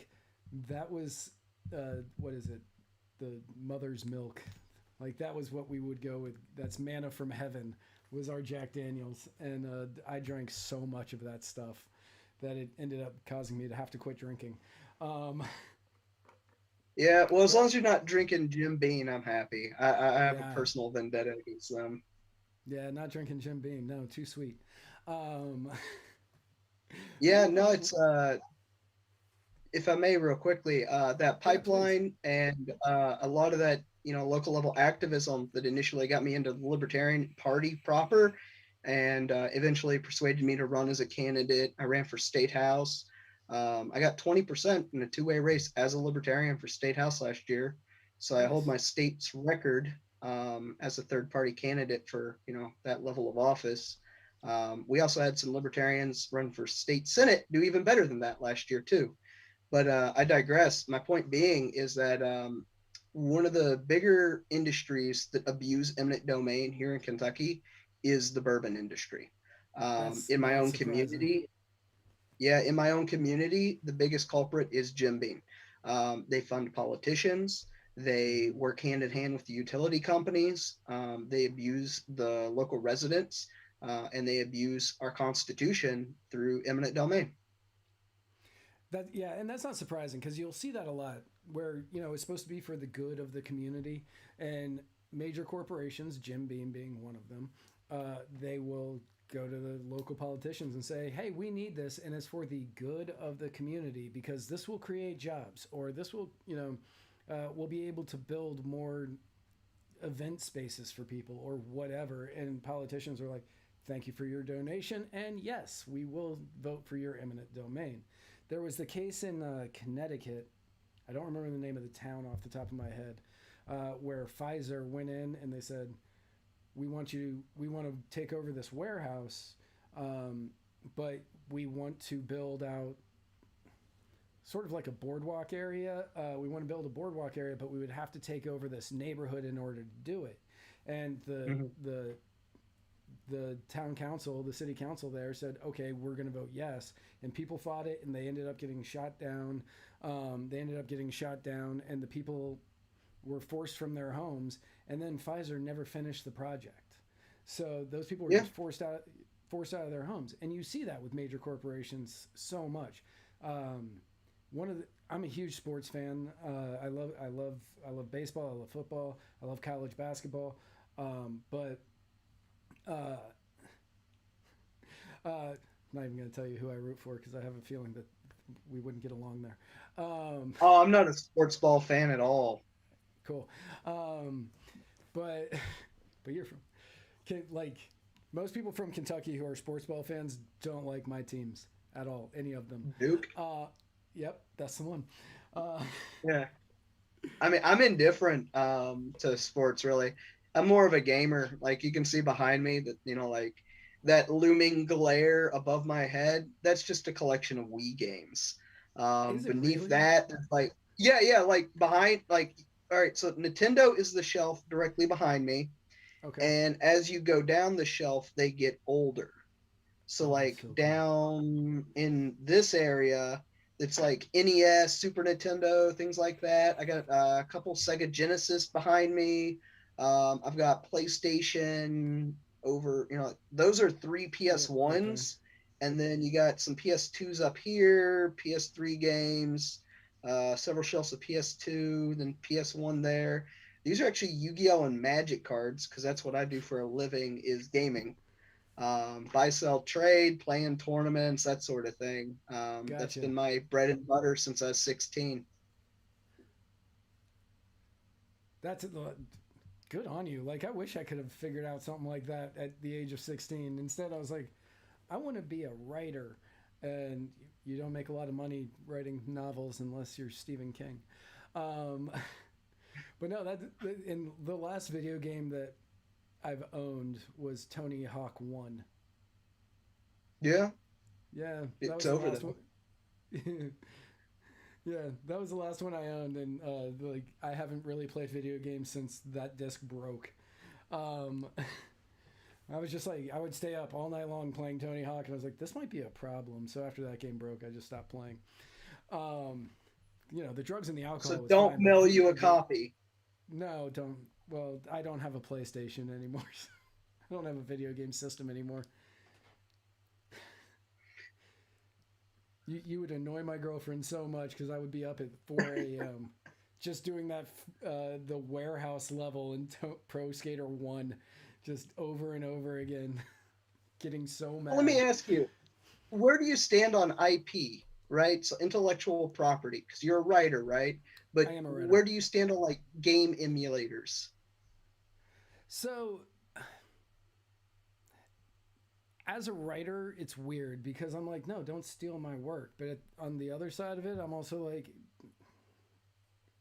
is it, the mother's milk, like that was what we would go with. That's manna from heaven, was our Jack Daniels. And I drank so much of that stuff that it ended up causing me to have to quit drinking. Yeah, well, as long as you're not drinking Jim Beam, I'm happy. I have a Yeah. personal vendetta against them. Yeah, not drinking Jim Beam, no, too sweet. Yeah, no, it's if I may, real quickly, that Yeah, please. pipeline and a lot of that, local level activism that initially got me into the Libertarian Party proper, and eventually persuaded me to run as a candidate. I ran for state house. I got 20% in a two-way race as a Libertarian for state house last year, so I hold Nice. my state's record as a third-party candidate for that level of office. We also had some Libertarians run for state senate, do even better than that last year too. But I digress. My point being is that one of the bigger industries that abuse eminent domain here in Kentucky is the bourbon industry. That's In my not own surprising. community, yeah, in my own community, the biggest culprit is Jim Beam. They fund politicians. They work hand in hand with the utility companies. They abuse the local residents, and they abuse our Constitution through eminent domain. That yeah, and that's not surprising because you'll see that a lot where it's supposed to be for the good of the community, and major corporations, Jim Beam being one of them, they will go to the local politicians and say, "Hey, we need this, and it's for the good of the community because this will create jobs, or this will we'll be able to build more event spaces for people, or whatever." And politicians are like, "Thank you for your donation, and yes, we will vote for your eminent domain." There was the case in Connecticut. I don't remember the name of the town off the top of my head, where Pfizer went in and they said, we want to take over this warehouse, but we want to build out sort of like a boardwalk area. We want to build a boardwalk area, but we would have to take over this neighborhood in order to do it. And Mhm. the town council, the city council there said, okay, we're going to vote yes. And people fought it, and they ended up getting shot down. And the people were forced from their homes. And then Pfizer never finished the project. So those people were Yeah, just forced out of their homes. And you see that with major corporations so much. Um, I'm a huge sports fan. I love baseball. I love football. I love college basketball. But uh, I'm not even going to tell you who I root for because I have a feeling that we wouldn't get along there. oh, I'm not a sports ball fan at all. Cool. Um, but but you're from like most people from Kentucky who are sports ball fans don't like my teams at all, any of them. Duke. Uh, yep, that's the one. Uh, Yeah. I mean, I'm indifferent to sports really. I'm more of a gamer. Like you can see behind me that, like that looming glare above my head, that's just a collection of Wii games. is it Beneath really? that, there's like yeah, like behind like all right, so Nintendo is the shelf directly behind me, Okay. and as you go down the shelf, they get older. So Oh, like so cool. down in this area, it's like NES, Super Nintendo, things like that. I got a couple Sega Genesis behind me. I've got PlayStation over, those are three Yeah. Okay. PS1s, and then you got some PS2s up here, PS3 games, several shelves of PS2, then PS1 there. These are actually Yu-Gi-Oh and Magic cards because that's what I do for a living is gaming, buy, sell, trade, playing tournaments, that sort of thing. That's Gotcha. been my bread and butter since I was 16. That's good on you. Like I wish I could have figured out something like that at the age of 16. Instead, I was like, I want to be a writer, and you don't make a lot of money writing novels unless you're Stephen King. Um, but no, that in the last video game that I've owned was Tony Hawk One. Yeah, Yeah, that it's was the over last one. though. Yeah, that was the last one I owned, and like I haven't really played video games since that disc broke. Um, I was just like, I would stay up all night long playing Tony Hawk, and I was like, this might be a problem. So after that game broke, I just stopped playing. Um, the drugs and the So alcohol was don't fine, but mail you a the copy. no, don't. Well, I don't have a PlayStation anymore. So I don't have a video game system anymore. You would annoy my girlfriend so much because I would be up at 4 a.m. just doing that the warehouse level in Pro Skater 1 just over and over again, getting so Well, let me mad. ask you. where do you stand on IP, right? So intellectual property, because you're a writer, right? I But am a writer. where do you stand on like game emulators? So as a writer, it's weird because I'm like, no, don't steal my work. But on the other side of it, I'm also like,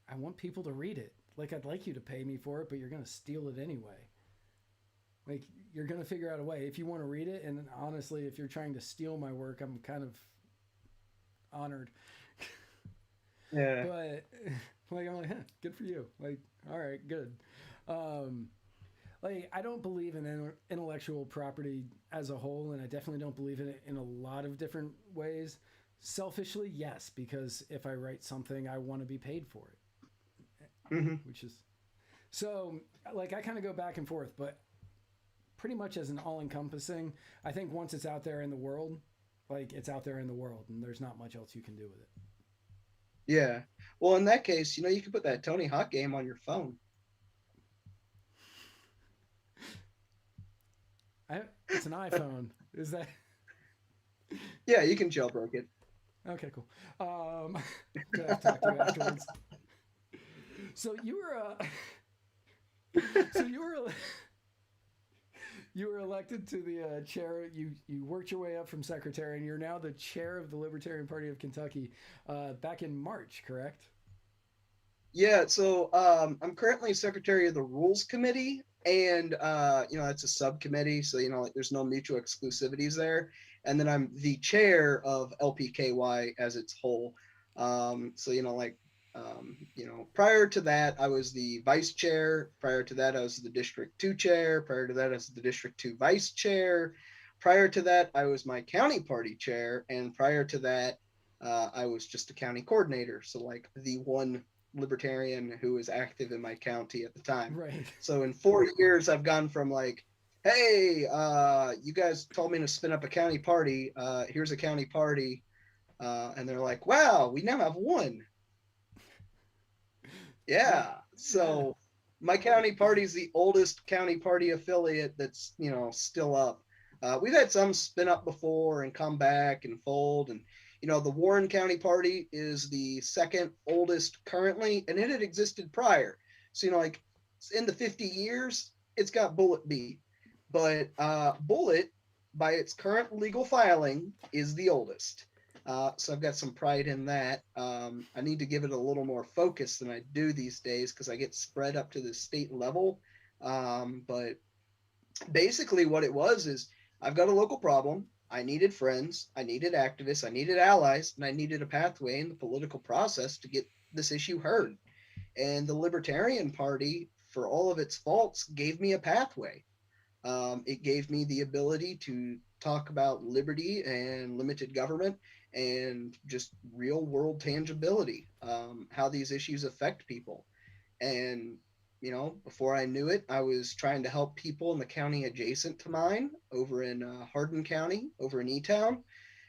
I want people to read it. Like, I'd like you to pay me for it, but you're going to steal it anyway. Like, you're going to figure out a way if you want to read it. And honestly, if you're trying to steal my work, I'm kind of honored. Yeah. But like, I'm like, good for you. Like, all right, good. Um, like, I don't believe in intellectual property as a whole, and I definitely don't believe in it in a lot of different ways. Selfishly, yes, because if I write something, I want to be paid for it, Hmm. which is so. Like, I kind of go back and forth, but pretty much as an all-encompassing. I think once it's out there in the world, like it's out there in the world, and there's not much else you can do with it. Yeah. Well, in that case, you can put that Tony Hawk game on your phone. It's an iPhone. Is that Yeah, you can jailbreak it. okay? Cool. Gonna have to talk to you afterwards. So you were so you were elected to the chair. You worked your way up from secretary, and you're now the chair of the Libertarian Party of Kentucky. Back in March, correct? Yeah, so I'm currently secretary of the Rules Committee, and it's a subcommittee, so like there's no mutual exclusivities there. And then I'm the chair of LPKY as its whole. So prior to that, I was the vice chair. Prior to that, I was the District 2 chair. Prior to that, I was the District 2 vice chair. Prior to that, I was my county party chair, and prior to that, I was just a county coordinator. So like the one libertarian who was active in my county at the time. Right. So in 4 years, I've gone from like, hey, you guys told me to spin up a county party. Here's a county party. And they're like, wow, we now have one. Yeah. Yeah. Yeah. So my county party is the oldest county party affiliate that's, still up. We've had some spin up before and come back and fold. And, the Warren County Party is the second oldest currently, and it had existed prior. So, like in the 50 years, it's got Bullet beat. But Bullet, by its current legal filing, is the oldest. So I've got some pride in that. I need to give it a little more focus than I do these days because I get spread up to the state level. But basically, what it was is I've got a local problem. I needed friends, I needed activists, I needed allies, and I needed a pathway in the political process to get this issue heard. And the Libertarian Party, for all of its faults, gave me a pathway. It gave me the ability to talk about liberty and limited government and just real world tangibility, how these issues affect people. And, before I knew it, I was trying to help people in the county adjacent to mine over in Hardin County, over in E-Town.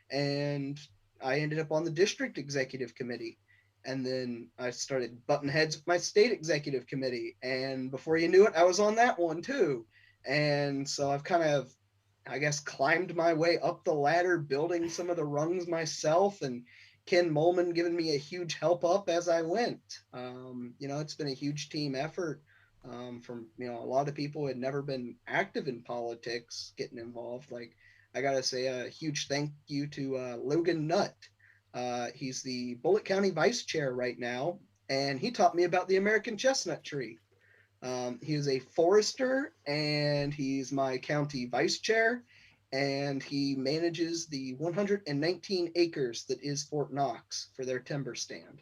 And I ended up on the district executive committee. And then I started butting heads with my state executive committee. And before you knew it, I was on that one too. And so I've kind of, I guess, climbed my way up the ladder, building some of the rungs myself, and Ken Molman giving me a huge help up as I went. It's been a huge team effort from a lot of people who had never been active in politics getting involved. Like I gotta say a huge thank you to Logan Nutt. He's the Bullitt County Vice Chair right now, and he taught me about the American Chestnut Tree. He is a forester, and he's my county vice chair, and he manages the 119 acres that is Fort Knox for their timber stand.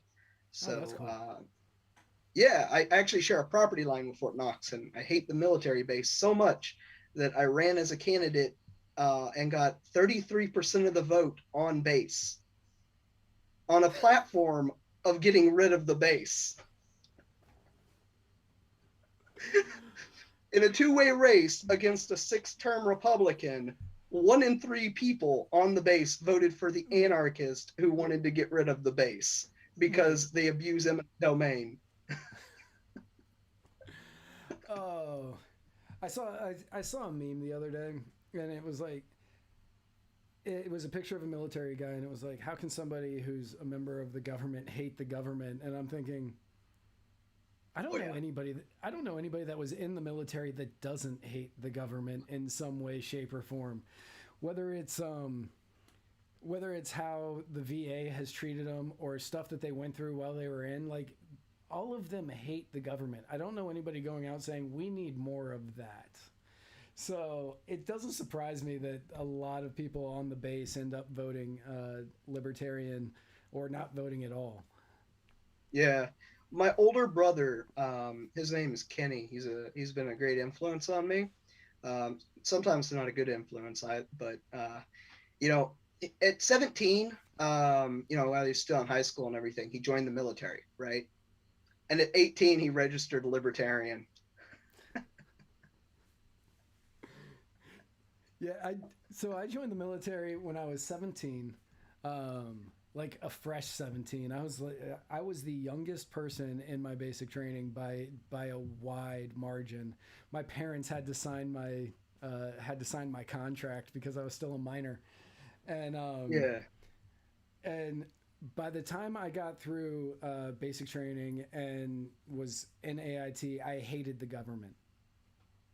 Oh, that's So, cool. yeah, I actually share a property line with Fort Knox, and I hate the military base so much that I ran as a candidate and got 33% of the vote on base on a platform of getting rid of the base. In a two-way race against a six-term Republican, 1 in 3 people on the base voted for the anarchist who wanted to get rid of the base because they abuse eminent domain. Oh, I saw a meme the other day, and it was like it was a picture of a military guy, and it was like, how can somebody who's a member of the government hate the government? And I'm thinking, I don't know anybody that was in the military that doesn't hate the government in some way, shape, or form. Whether it's how the VA has treated them or stuff that they went through while they were in, like, all of them hate the government. I don't know anybody going out saying we need more of that. So it doesn't surprise me that a lot of people on the base end up voting libertarian or not voting at all. Yeah. My older brother, his name is Kenny. He's been a great influence on me. Sometimes not a good influence, but you know, at 17, you know, while he's still in high school and everything, he joined the military, right? And at 18, he registered libertarian. Yeah, I joined the military when I was 17, like a fresh 17. I was the youngest person in my basic training by a wide margin. My parents had to sign my contract because I was still a minor, and Yeah. and by the time I got through basic training and was in AIT, I hated the government.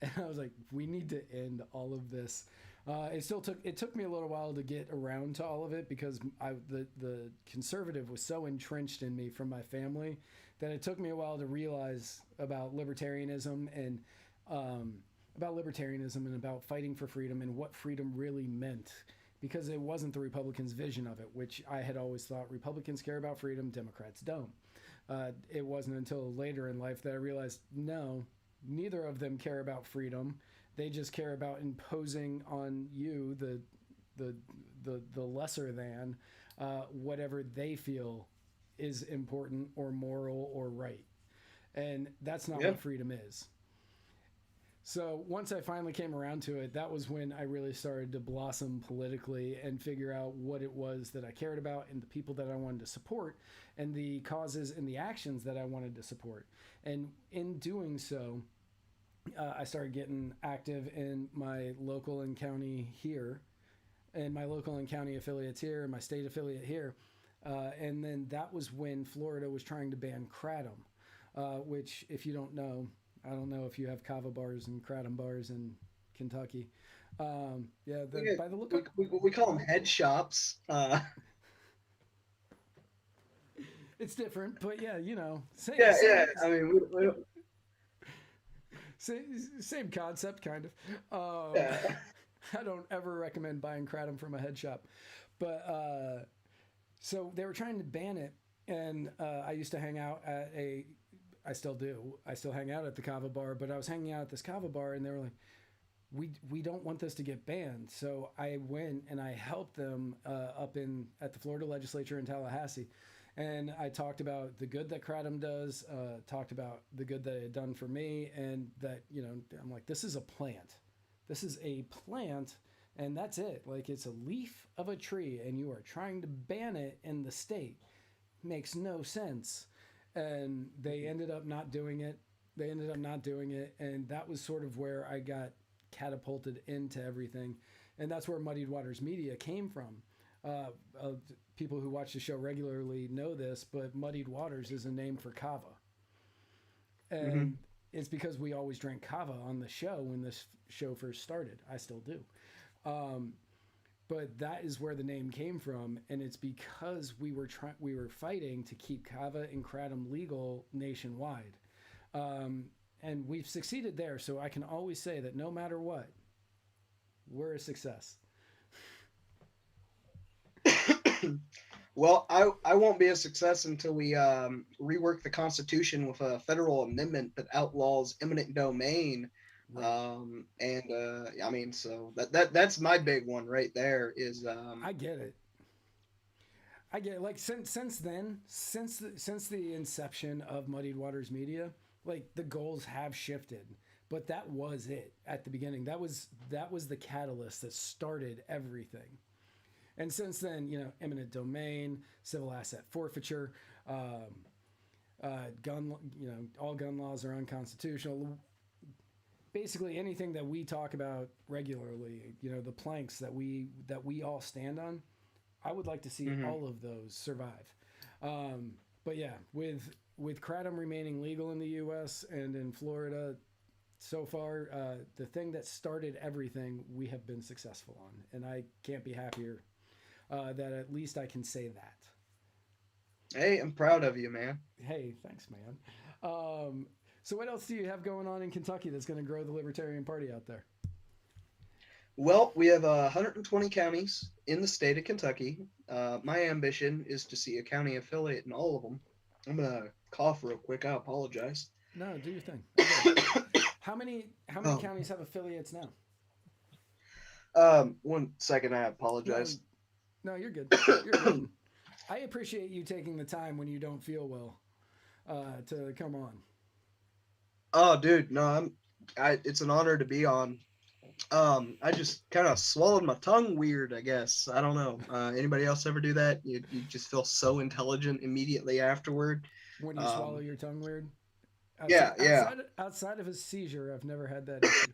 And I was like, we need to end all of this. It took me a little while to get around to all of it because the conservative was so entrenched in me from my family that it took me a while to realize about libertarianism and about fighting for freedom and what freedom really meant, because it wasn't the Republicans' vision of it, which I had always thought Republicans care about freedom, Democrats don't. It wasn't until later in life that I realized, no, neither of them care about freedom. They just care about imposing on you, the lesser than, whatever they feel is important or moral or right. And that's not what freedom is. So once I finally came around to it, that was when I really started to blossom politically and figure out what it was that I cared about and the people that I wanted to support and the causes and the actions that I wanted to support. And in doing so, I started getting active in my local and county here, and my local and county affiliates here, and my state affiliate here. And then that was when Florida was trying to ban kratom, which, if you don't know, I don't know if you have kava bars and kratom bars in Kentucky. By the look up, we call them head shops. It's different, but yeah, you know. I mean, same concept, kind of. yeah. I don't ever recommend buying kratom from a head shop, but so they were trying to ban it, and I used to hang out at I still do. I still hang out at the kava bar, but I was hanging out at this kava bar, and they were like, we don't want this to get banned. So I went and I helped them at the Florida legislature in Tallahassee. And I talked about the good that kratom does, talked about the good that it had done for me, and that, you know, I'm like, this is a plant. This is a plant, and that's it. Like, it's a leaf of a tree, and you are trying to ban it in the state. Makes no sense. And they ended up not doing it. And that was sort of where I got catapulted into everything. And that's where Muddied Waters Media came from. People who watch the show regularly know this, but Muddied Waters is a name for kava. And it's because we always drank kava on the show when this show first started. I still do. But that is where the name came from, and it's because we were fighting to keep kava and kratom legal nationwide. And we've succeeded there, so I can always say that no matter what, we're a success. Well, I won't be a success until we rework the Constitution with a federal amendment that outlaws eminent domain. Right. I mean, so that's my big one right there. Is I get it. Like since then, since the inception of Muddied Waters Media, like the goals have shifted, but that was it at the beginning. That was the catalyst that started everything. And since then, you know, eminent domain, civil asset forfeiture, gun, you know, all gun laws are unconstitutional. basically anything that we talk about regularly, you know, the planks that we all stand on, I would like to see all of those survive. But yeah, with kratom remaining legal in the U.S. and in Florida, so far, the thing that started everything, we have been successful on, and I can't be happier that at least I can say that. Hey, I'm proud of you, man. Hey, thanks, man. So what else do you have going on in Kentucky that's going to grow the Libertarian Party out there? Well, we have 120 counties in the state of Kentucky. My ambition is to see a county affiliate in all of them. I'm gonna cough real quick. I apologize. No, do your thing. Okay. How many counties have affiliates now? 1 second. I apologize. No, you're good. You're good. I appreciate you taking the time when you don't feel well to come on. Oh, dude, no, it's an honor to be on. I just kind of swallowed my tongue weird, I guess. I don't know. Anybody else ever do that? You just feel so intelligent immediately afterward. When you swallow your tongue weird? Yeah. Outside of a seizure, I've never had that issue.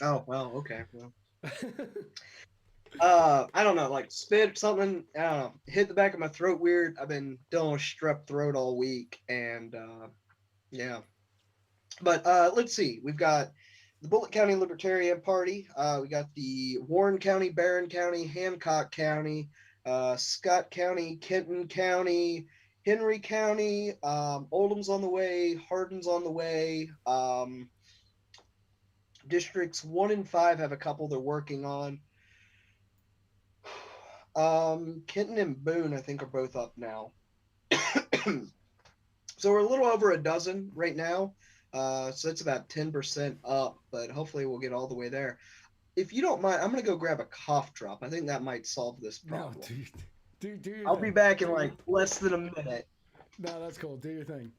Oh, well, okay. Well. I don't know, like spit something, I don't know, hit the back of my throat weird. I've been dealing with strep throat all week, and yeah. But let's see. We've got the Bullitt County Libertarian Party. We got the Warren County, Barron County, Hancock County, Scott County, Kenton County, Henry County, Oldham's on the way, Hardin's on the way. Districts 1 and 5 have a couple they're working on. Kenton and Boone, I think, are both up now. So we're a little over a dozen right now. So it's about 10% up, but hopefully we'll get all the way there. If you don't mind, I'm going to go grab a cough drop. I think that might solve this problem. No, dude. I'll be back in like less than a minute. No, that's cool. Do your thing.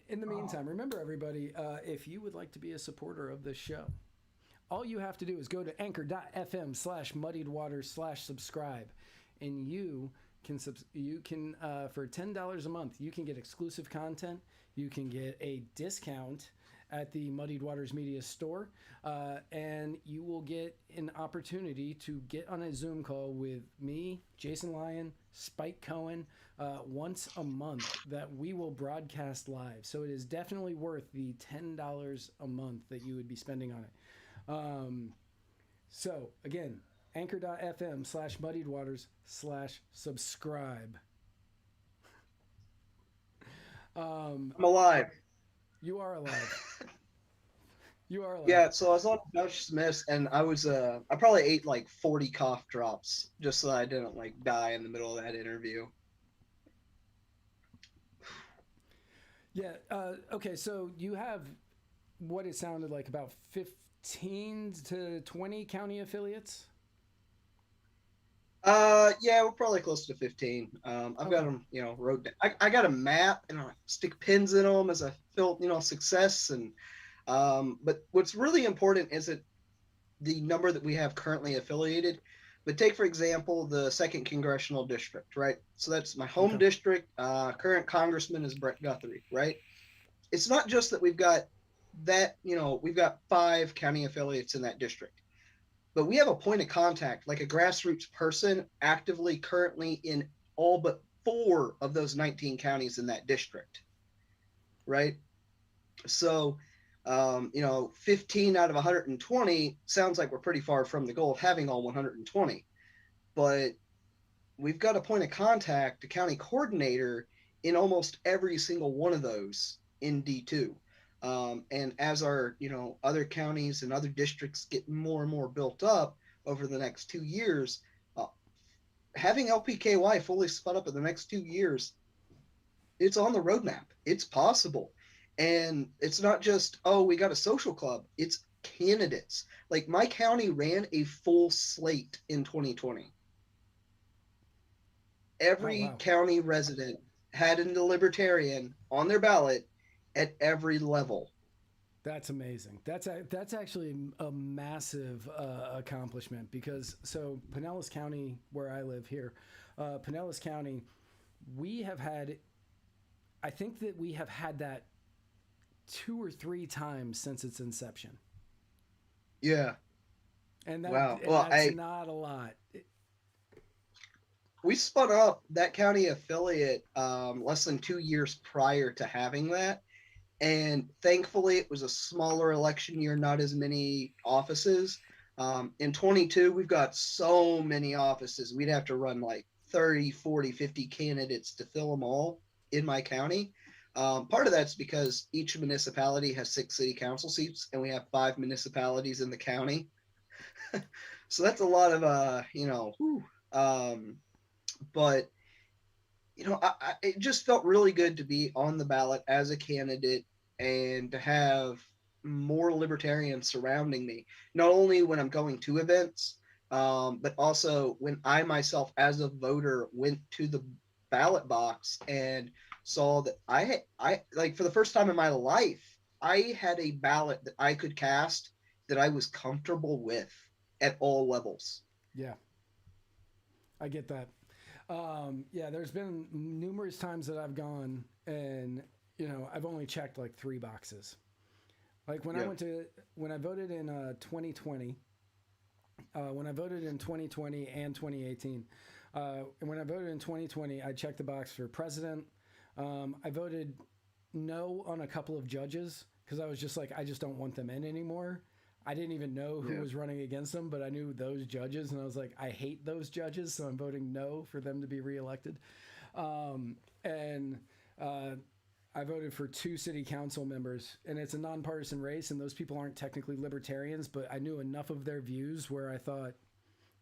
In the meantime, remember everybody, if you would like to be a supporter of this show, all you have to do is go to anchor.fm/muddiedwaters/subscribe, and you can for $10 a month, you can get exclusive content. You can get a discount at the Muddied Waters Media store, and you will get an opportunity to get on a Zoom call with me, Jason Lyon, Spike Cohen, once a month that we will broadcast live. So it is definitely worth the $10 a month that you would be spending on it. So again, anchor.fm/muddiedwaters/subscribe. I'm alive. You are alive. You are alive. Yeah, so I was on Josh Smith's, and I probably ate like 40 cough drops just so I didn't like die in the middle of that interview. Yeah. Okay. So you have what it sounded like about 15 to 20 county affiliates. Yeah, we're probably close to 15. I've got them, wrote down. I got a map, and I stick pins in them as I feel, success. And but what's really important isn't the number that we have currently affiliated, but take for example the 2nd Congressional District, right? So that's my home district. Current Congressman is Brett Guthrie, right? It's not just that we've got that, we've got 5 county affiliates in that district. But we have a point of contact, like a grassroots person, actively currently in all but 4 of those 19 counties in that district, right? So, 15 out of 120 sounds like we're pretty far from the goal of having all 120. But we've got a point of contact, a county coordinator, in almost every single one of those in D2. And as our, other counties and other districts get more and more built up over the next 2 years, having LPKY fully spun up in the next 2 years, it's on the roadmap. It's possible. And it's not just, we got a social club. It's candidates. Like my county ran a full slate in 2020. Every county resident had a Libertarian on their ballot at every level. That's amazing. That's actually a massive accomplishment, because Pinellas County, where I live here, Pinellas County, I think that we have had that 2 or 3 times since its inception. Yeah. And Wow. that's not a lot. We spun up that county affiliate less than 2 years prior to having that. And thankfully, it was a smaller election year, not as many offices. In 22, we've got so many offices. We'd have to run like 30, 40, 50 candidates to fill them all in my county. Part of that's because each municipality has 6 city council seats, and we have 5 municipalities in the county. So that's a lot of, but it just felt really good to be on the ballot as a candidate and to have more libertarians surrounding me, not only when I'm going to events, but also when I myself, as a voter, went to the ballot box and saw that I like, for the first time in my life, I had a ballot that I could cast that I was comfortable with at all levels. Yeah, I get that. Yeah, there's been numerous times that I've gone and, I've only checked like 3 boxes. Like when I voted in 2020, when I voted in 2020 and 2018, and when I voted in 2020, I checked the box for president. I voted no on a couple of judges because I was just like, I just don't want them in anymore. I didn't even know who was running against them, but I knew those judges, and I was like, I hate those judges, so I'm voting no for them to be reelected. I voted for 2 city council members, and it's a nonpartisan race, and those people aren't technically libertarians, but I knew enough of their views where I thought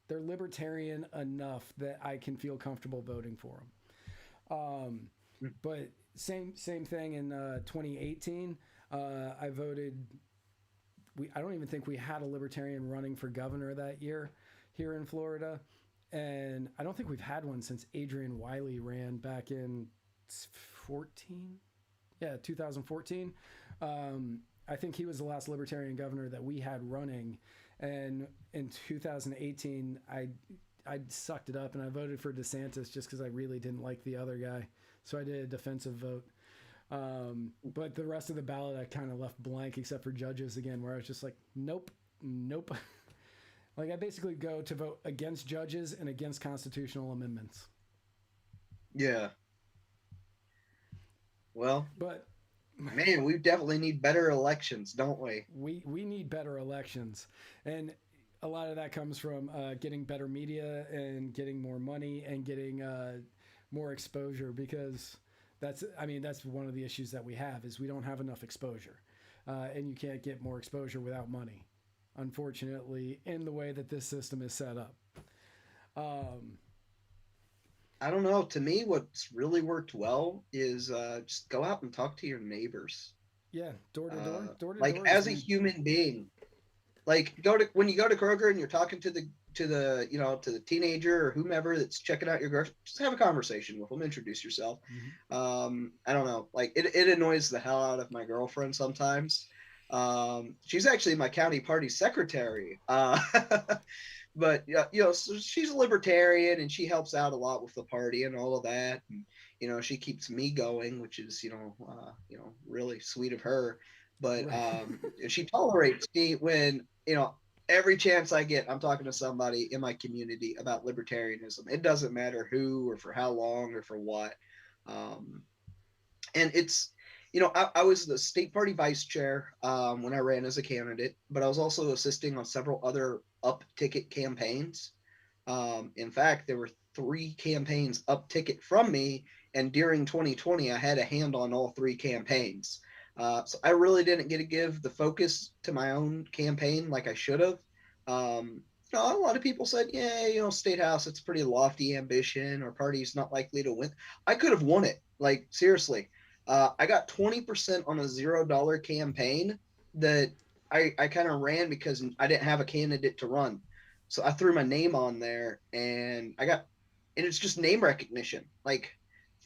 they're libertarian enough that I can feel comfortable voting for them. But same thing in 2018. I voted. I don't even think we had a libertarian running for governor that year here in Florida. And I don't think we've had one since Adrian Wiley ran back in 2014. I think he was the last libertarian governor that we had running. And in 2018, I sucked it up and I voted for DeSantis just because I really didn't like the other guy. So I did a defensive vote. But the rest of the ballot I kind of left blank except for judges again, where I was just like, nope. Like I basically go to vote against judges and against constitutional amendments. Yeah. Well, but man, we definitely need better elections, don't we? We need better elections. And a lot of that comes from getting better media and getting more money and getting more exposure, because that's one of the issues that we have is we don't have enough exposure, and you can't get more exposure without money, unfortunately, in the way that this system is set up. I don't know. To me, what's really worked well is just go out and talk to your neighbors. Yeah, door to door. Like as a human being, like when you go to Kroger and you're talking to the teenager or whomever that's checking out your groceries, just have a conversation with them, introduce yourself. I don't know, like it annoys the hell out of my girlfriend sometimes. She's actually my county party secretary, but so she's a libertarian and she helps out a lot with the party and all of that, and she keeps me going, which is really sweet of her. But she tolerates me when every chance I get, I'm talking to somebody in my community about libertarianism. It doesn't matter who or for how long or for what. And it's, I was the state party vice chair when I ran as a candidate, but I was also assisting on several other up ticket campaigns. In fact, there were 3 campaigns up ticket from me. And during 2020, I had a hand on all 3 campaigns. So I really didn't get to give the focus to my own campaign like I should have. A lot of people said, yeah, State House, it's a pretty lofty ambition. Our party's not likely to win. I could have won it. Like, seriously. I got 20% on a $0 campaign that I kind of ran because I didn't have a candidate to run. So I threw my name on there and it's just name recognition. Like,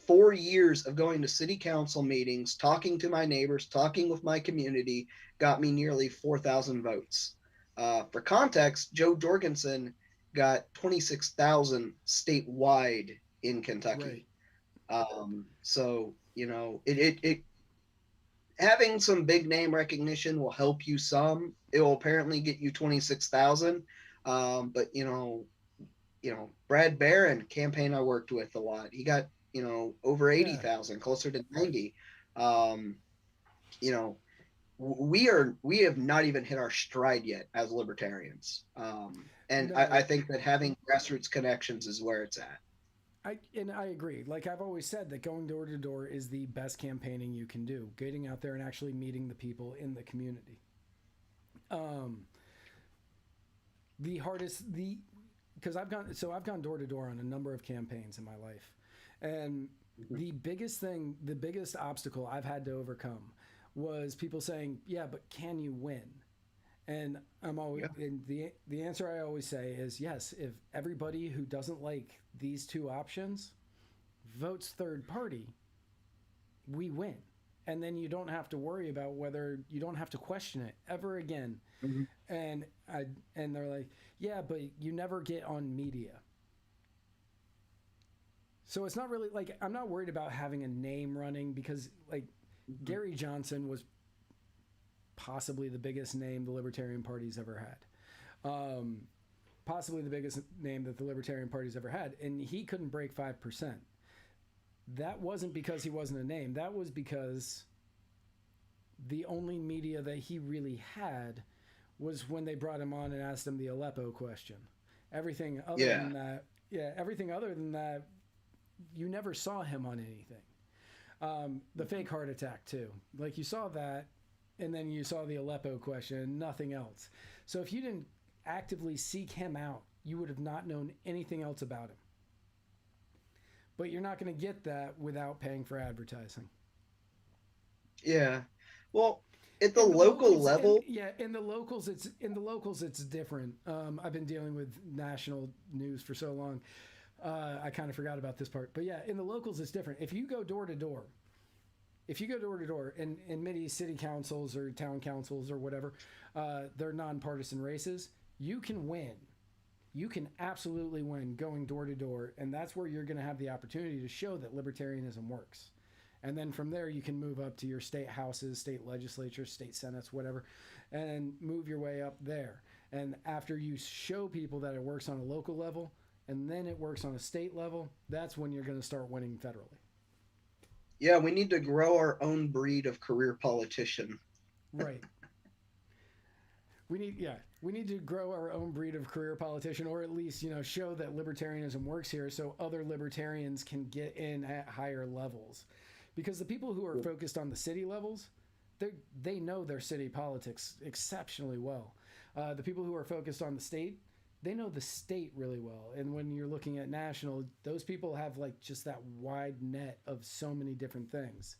4 years of going to city council meetings, talking to my neighbors, talking with my community, got me nearly 4,000 votes. For context, Joe Jorgensen got 26,000 statewide in Kentucky. Right. So having some big name recognition will help you some. It will apparently get you 26,000. But Brad Barron, campaign I worked with a lot, he got, over Yeah. 80,000, closer to 90. Um, you know, we have not even hit our stride yet as libertarians. And No. I think that having grassroots connections is where it's at. I agree. Like I've always said, that going door to door is the best campaigning you can do. Getting out there and actually meeting the people in the community. The hardest because I've gone door to door on a number of campaigns in my life, and the biggest obstacle I've had to overcome was people saying, "Yeah, but can you win?" And I'm always and the answer I always say is yes. If everybody who doesn't like these two options votes third party, we win, and then you don't have to worry about you don't have to question it ever again. Mm-hmm. And they're like, yeah, but you never get on media. So it's not really like, I'm not worried about having a name running, because like Gary Johnson was possibly the biggest name the Libertarian Party's ever had. Possibly the biggest name that the Libertarian Party's ever had. And he couldn't break 5%. That wasn't because he wasn't a name. That was because the only media that he really had was when they brought him on and asked him the Aleppo question. Everything other than that, you never saw him on anything. The fake heart attack too. Like you saw that, and then you saw the Aleppo question and nothing else. So if you didn't actively seek him out, you would have not known anything else about him. But you're not going to get that without paying for advertising. Yeah. Well, at the local level, in the locals it's different. I've been dealing with national news for so long, I kind of forgot about this part. But yeah, in the locals it's different. If you go door to door in many city councils or town councils or whatever, they're nonpartisan races, you can win. You can absolutely win going door to door, and that's where you're going to have the opportunity to show that libertarianism works. And then from there, you can move up to your state houses, state legislatures, state senates, whatever, and move your way up there. And after you show people that it works on a local level, and then it works on a state level, that's when you're going to start winning federally. Yeah, we need to grow our own breed of career politician. Right. We need to grow our own breed of career politician, or at least, show that libertarianism works here so other libertarians can get in at higher levels. Because the people who are focused on the city levels, they know their city politics exceptionally well. The people who are focused on the state, they know the state really well. And when you're looking at national, those people have like just that wide net of so many different things.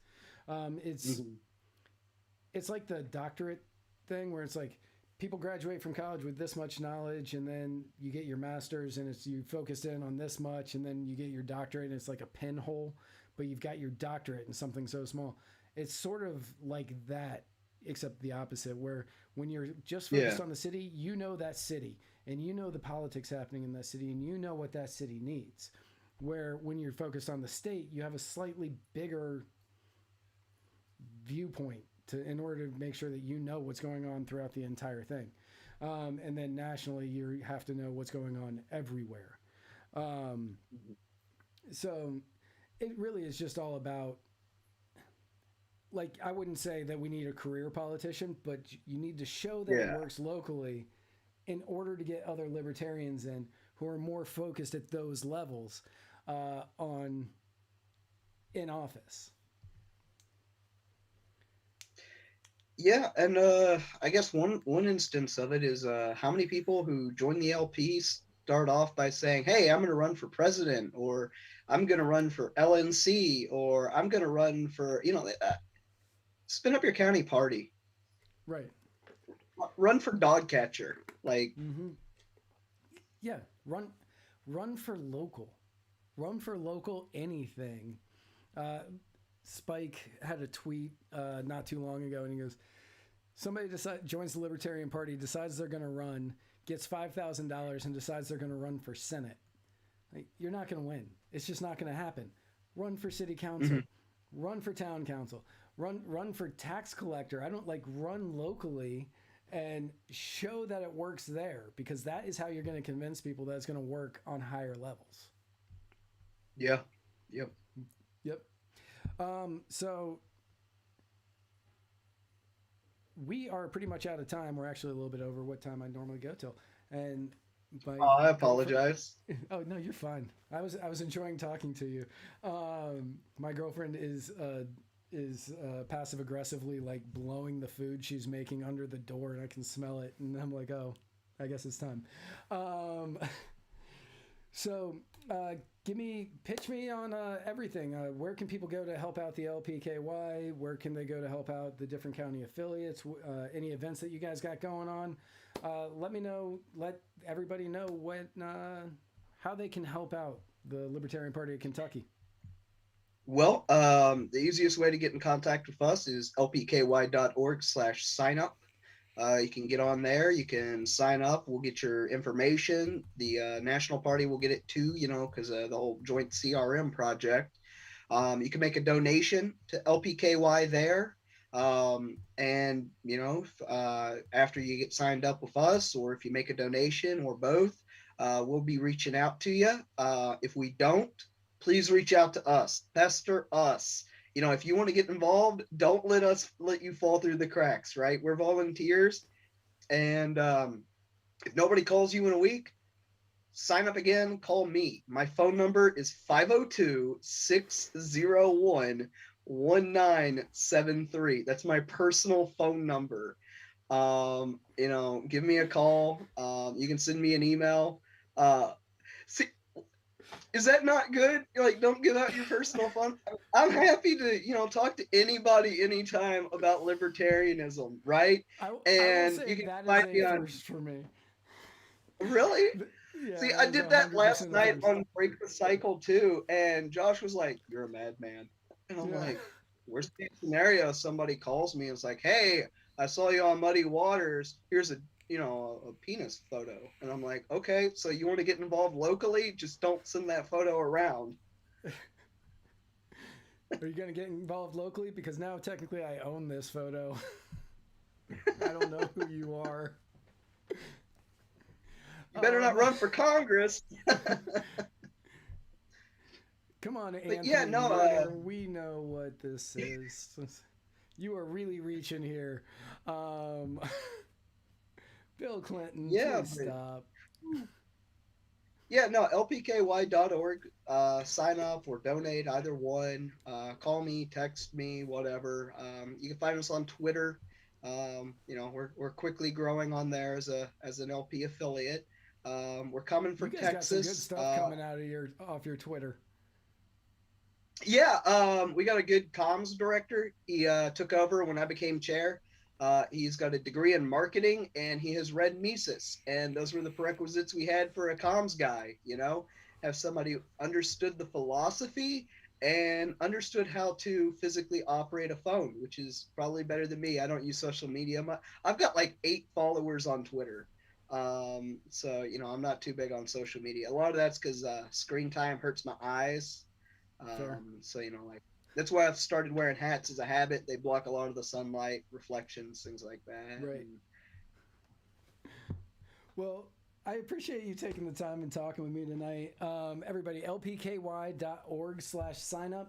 It's like the doctorate thing where it's like people graduate from college with this much knowledge, and then you get your master's and you focus in on this much, and then you get your doctorate and it's like a pinhole, but you've got your doctorate in something so small. It's sort of like that, except the opposite, where when you're just focused on the city, you know that city, and you know the politics happening in that city, and you know what that city needs. Where when you're focused on the state, you have a slightly bigger viewpoint in order to make sure that you know what's going on throughout the entire thing. And then nationally, you have to know what's going on everywhere. So it really is just all about, like, I wouldn't say that we need a career politician, but you need to show that it works locally in order to get other libertarians in who are more focused at those levels in office. Yeah, and I guess one instance of it is how many people who join the LP start off by saying, hey, I'm going to run for president, or I'm going to run for LNC, or I'm going to run for, spin up your county party. Right. Run for dog catcher. Like, yeah, run for local. Run for local anything. Spike had a tweet not too long ago, and he goes, somebody joins the Libertarian Party, decides they're going to run, gets $5,000 and decides they're going to run for Senate. Like, you're not going to win. It's just not going to happen. Run for city council. Run for town council. run for tax collector. I don't like run locally and show that it works there, because that is how you're going to convince people that it's going to work on higher levels. Yeah. Yep. Yep. So we are pretty much out of time. We're actually a little bit over what time I normally go till. And I apologize. Oh no, you're fine. I was enjoying talking to you. My girlfriend is passive aggressively like blowing the food she's making under the door, and I can smell it, and I'm like, oh, I guess it's time. So pitch me on everything. Where can people go to help out the LPKY? Where can they go to help out the different county affiliates? Any events that you guys got going on? Let me know. Let everybody know how they can help out the Libertarian Party of Kentucky. Well, the easiest way to get in contact with us is lpky.org/signup. You can get on there. You can sign up. We'll get your information. The National Party will get it too, because the whole joint CRM project. You can make a donation to LPKY there. And, after you get signed up with us, or if you make a donation or both, we'll be reaching out to you. If we don't, please reach out to us. Pester us. If you want to get involved, don't let you fall through the cracks, right? We're volunteers. And if nobody calls you in a week, sign up again, call me. My phone number is 502-601-1973. That's my personal phone number. Give me a call. You can send me an email. See, is that not good? Like, don't give out your personal phone. I'm happy to, talk to anybody anytime about libertarianism, right? I will say you can that find is me a on. first for me. Really? Yeah, See, I did that 100% last night first. on Break the Cycle too, and Josh was like, "You're a madman," and I'm Yeah. like, "Worst case scenario, somebody calls me and it's like, hey, I saw you on Muddy Waters. Here's a penis photo," and I'm like, "Okay, so you want to get involved locally? Just don't send that photo around." Are you going to get involved locally? Because now technically I own this photo. I don't know who you are. You better not run for Congress. Come on, Anthony. Yeah, no, we know what this is. You are really reaching here. Bill Clinton, please stop. Yeah, no, lpky.org. Sign up or donate, either one. Call me, text me, whatever. You can find us on Twitter. We're quickly growing on there as an LP affiliate. We're coming from Texas. Got some good stuff coming out of off your Twitter. Yeah, we got a good comms director. He took over when I became chair. He's got a degree in marketing, and he has read Mises, and those were the prerequisites we had for a comms guy. Have somebody who understood the philosophy and understood how to physically operate a phone, which is probably better than me. I don't use social media. I've got like 8 followers on Twitter. So I'm not too big on social media. A lot of that's because screen time hurts my eyes. Sure. So that's why I've started wearing hats as a habit. They block a lot of the sunlight, reflections, things like that. Right. Well, I appreciate you taking the time and talking with me tonight. Everybody, lpky.org/signup.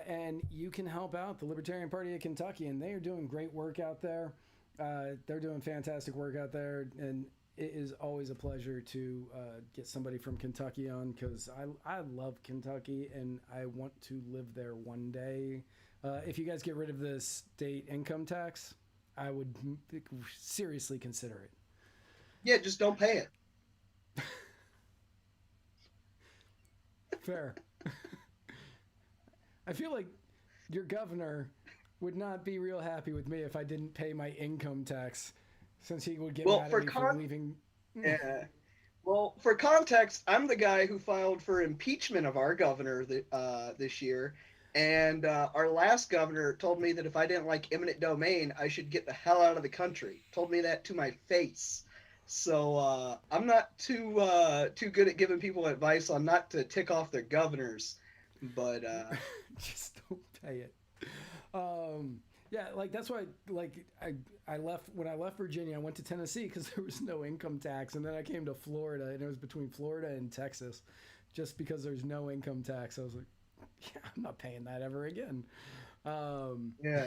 And you can help out the Libertarian Party of Kentucky, and they are doing great work out there. They're doing fantastic work out there, and it is always a pleasure to get somebody from Kentucky on, because I love Kentucky and I want to live there one day. If you guys get rid of the state income tax, I would seriously consider it. Yeah, just don't pay it. Fair. I feel like your governor would not be real happy with me if I didn't pay my income tax, since he would get mad at me for leaving. Yeah. Well, for context, I'm the guy who filed for impeachment of our governor this year, and our last governor told me that if I didn't like eminent domain, I should get the hell out of the country. Told me that to my face. So I'm not too good at giving people advice on not to tick off their governors, but just don't pay it. Yeah, like that's why like I left when I left Virginia, I went to Tennessee because there was no income tax, and then I came to Florida, and it was between Florida and Texas, just because there's no income tax. I was like, yeah, I'm not paying that ever again. Yeah.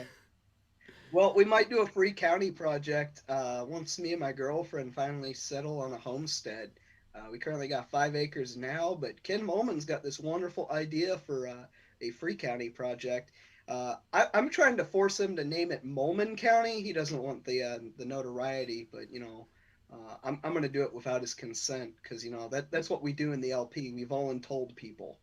Well, we might do a free county project once me and my girlfriend finally settle on a homestead. We currently got 5 acres now, but Ken Molman's got this wonderful idea for a free county project. I'm trying to force him to name it Molman County. He doesn't want the notoriety, but I'm going to do it without his consent because that's what we do in the LP. We've voluntold people.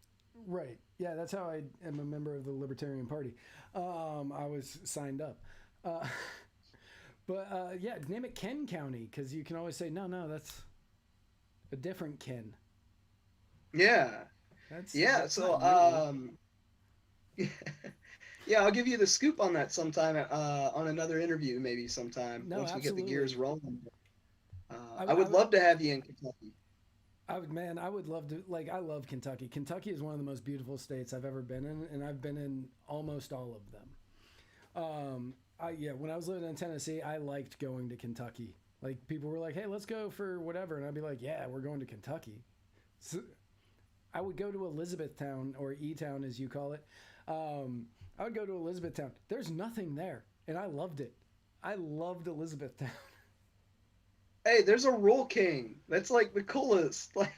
Right. Yeah, that's how I am a member of the Libertarian Party. I was signed up. Uh, but yeah, name it Ken County because you can always say, no, that's a different Ken. Yeah. That's So yeah, I'll give you the scoop on that sometime on another interview, maybe sometime No, once we absolutely. get the gears rolling. I I would love to have you in Kentucky. I would love to. Like, I love Kentucky. Kentucky is one of the most beautiful states I've ever been in, and I've been in almost all of them. When I was living in Tennessee, I liked going to Kentucky. Like, people were like, "Hey, let's go for whatever," and I'd be like, "Yeah, we're going to Kentucky." So, I would go to Elizabethtown, or E-Town as you call it. I would go to Elizabethtown. There's nothing there, and I loved it. I loved Elizabethtown. Hey, there's a Roll King. That's like the coolest. Like,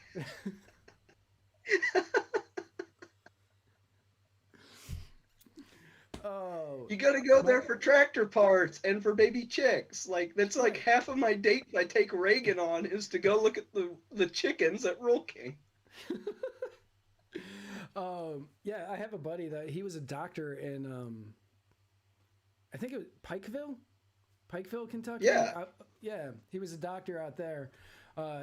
Oh, you got to go there for tractor parts and for baby chicks. Like that's like Right. half of my dates I take Reagan on is to go look at the chickens at Roll King. Yeah, I have a buddy that he was a doctor in, I think it was Pikeville, Kentucky. Yeah. Yeah, he was a doctor out there.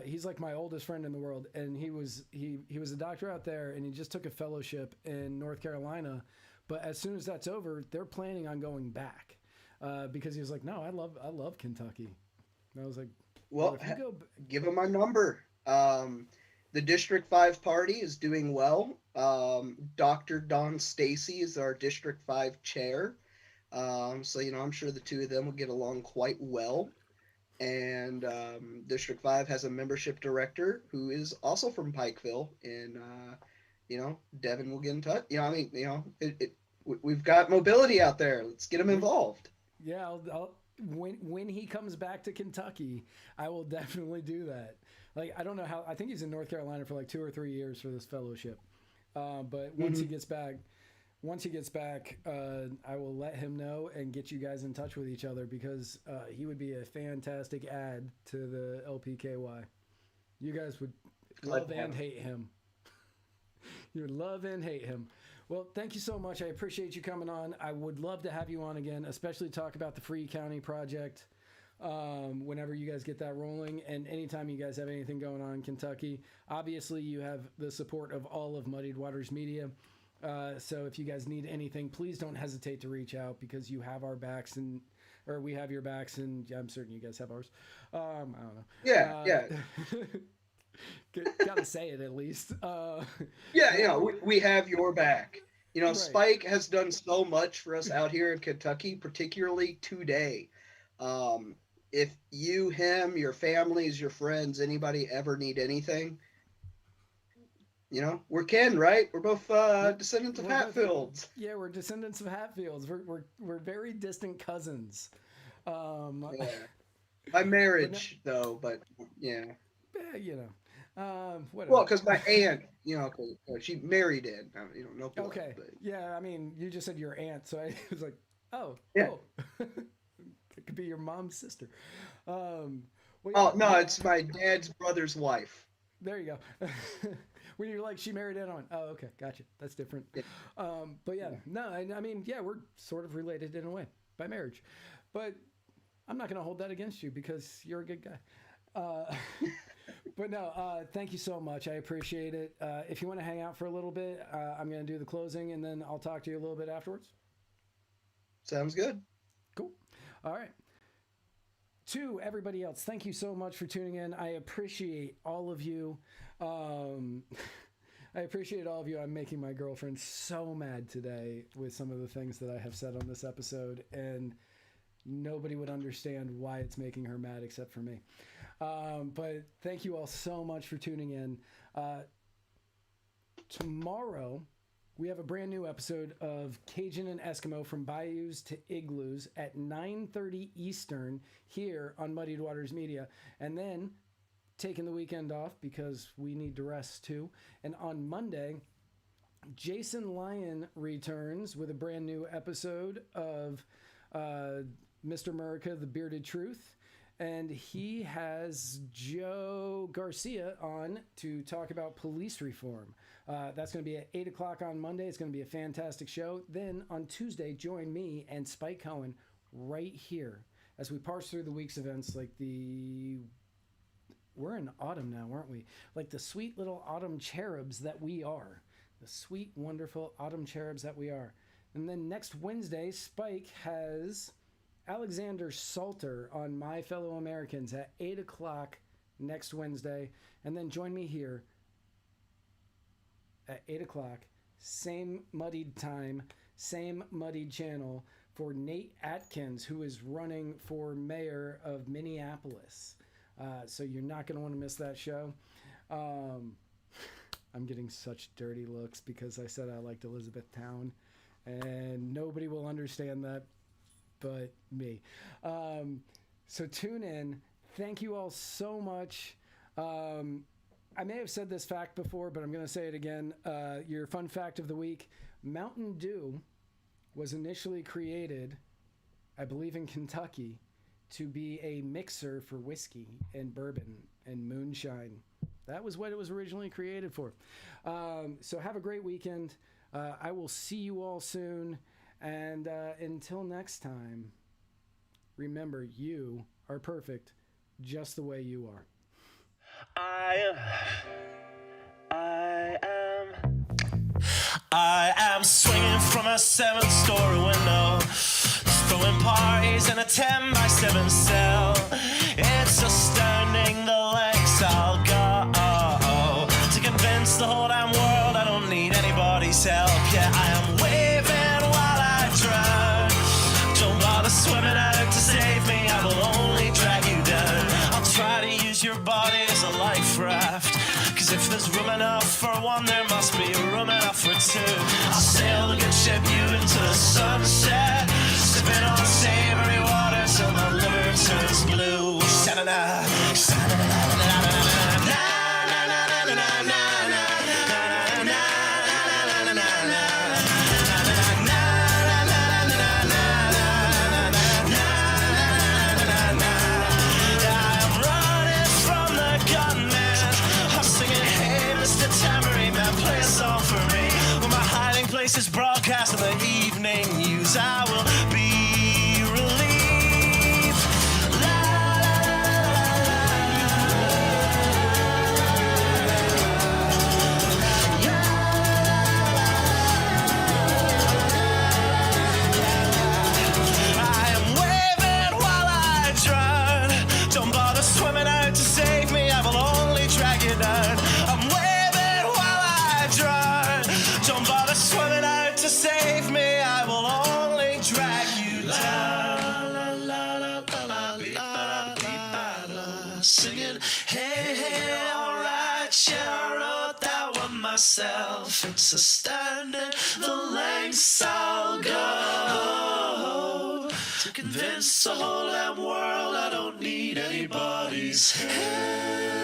He's like my oldest friend in the world, and he was a doctor out there, and he just took a fellowship in North Carolina. But as soon as that's over, they're planning on going back because he was like, "No, I love Kentucky." And I was like, Well, if you go, give him my number. The District 5 party is doing well. Dr. Don Stacy is our District 5 chair. So, I'm sure the two of them will get along quite well. And District 5 has a membership director who is also from Pikeville. And, Devin will get in touch. We've got mobility out there. Let's get them involved. yeah, when he comes back to Kentucky, I will definitely do that. Like, I don't know how. I think he's in North Carolina for like 2 or 3 years for this fellowship. But once he gets back, I will let him know and get you guys in touch with each other because he would be a fantastic add to the LPKY. You guys would love and hate him. You would love and hate him. Well, thank you so much. I appreciate you coming on. I would love to have you on again, especially talk about the Free County project whenever you guys get that rolling, and anytime you guys have anything going on in Kentucky. Obviously, you have the support of all of Muddied Waters Media. So if you guys need anything, please don't hesitate to reach out because you have our backs or we have your backs, and I'm certain you guys have ours. I don't know. Yeah. Gotta say it at least. We have your back. Right. Spike has done so much for us out here in Kentucky, particularly today. If you, him, your families, your friends, anybody ever need anything, we're kin, right? We're both descendants of Hatfields. Yeah, we're descendants of Hatfields. We're very distant cousins. Yeah. By marriage, though, but yeah. Whatever. Well, because my aunt, she married in. No blood. Okay. But... Yeah, I mean, you just said your aunt, so I was like, oh, yeah. It could be your mom's sister. No, it's my dad's brother's wife. There you go. When you're like, she married in on. Oh, okay, gotcha. That's different. Yeah. But yeah, no, I mean, yeah, we're sort of related in a way by marriage, but I'm not going to hold that against you because you're a good guy. But no, thank you so much. I appreciate it. If you want to hang out for a little bit, I'm going to do the closing and then I'll talk to you a little bit afterwards. Sounds good. Cool. All right. To everybody else, thank you so much for tuning in. I appreciate all of you. I appreciate all of you. I'm making my girlfriend so mad today with some of the things that I have said on this episode, and nobody would understand why it's making her mad except for me. But thank you all so much for tuning in. Tomorrow, we have a brand new episode of Cajun and Eskimo from Bayous to Igloos at 9:30 Eastern here on Muddied Waters Media. And then taking the weekend off because we need to rest too. And on Monday, Jason Lyon returns with a brand new episode of Mr. America, The Bearded Truth. And he has Joe Garcia on to talk about police reform. That's going to be at 8 o'clock on Monday. It's going to be a fantastic show. Then on Tuesday, join me and Spike Cohen right here as we parse through the week's events like we're in autumn now, aren't we? Like the sweet little autumn cherubs that we are. The sweet, wonderful autumn cherubs that we are. And then next Wednesday, Spike has Alexander Salter on My Fellow Americans at 8 o'clock next Wednesday. And then join me here at 8 o'clock, same muddied time, same muddied channel for Nate Atkins, who is running for mayor of Minneapolis. So you're not going to want to miss that show. I'm getting such dirty looks because I said I liked Elizabethtown, and nobody will understand that but me. So tune in. Thank you all so much. I may have said this fact before, but I'm going to say it again. Your fun fact of the week: Mountain Dew was initially created, I believe, in Kentucky to be a mixer for whiskey and bourbon and moonshine. That was what it was originally created for. So have a great weekend. I will see you all soon. And until next time, remember, you are perfect just the way you are. I am swinging from a 7-story window, throwing parties in a 10-by-7 cell. It's astounding the lengths I'll go to convince the whole damn world I don't need anybody's help. Yeah, I am waving while I drown. Don't bother swimming out to save me, I will only drag you down. I'll try to use your body as a life raft, 'cause if there's room enough for one, there must be room enough for two. I'll sail the good ship you into the sunset, sipping on savory water till my liver turns blue. Sha-na-na, sha-na-na-na-na-na-na-na-na. Is broadcast in the evening news. I will be relieved. La, la, I am waving while I drown. Don't bother swimming out to save me, I will only drag you down. I'm waving while I drown. Don't bother swimming out to save me, I will only drag you down. Singing, hey, hey, alright, yeah, I wrote that one myself. It's astounding the lengths I'll go to convince the whole damn world I don't need anybody's help.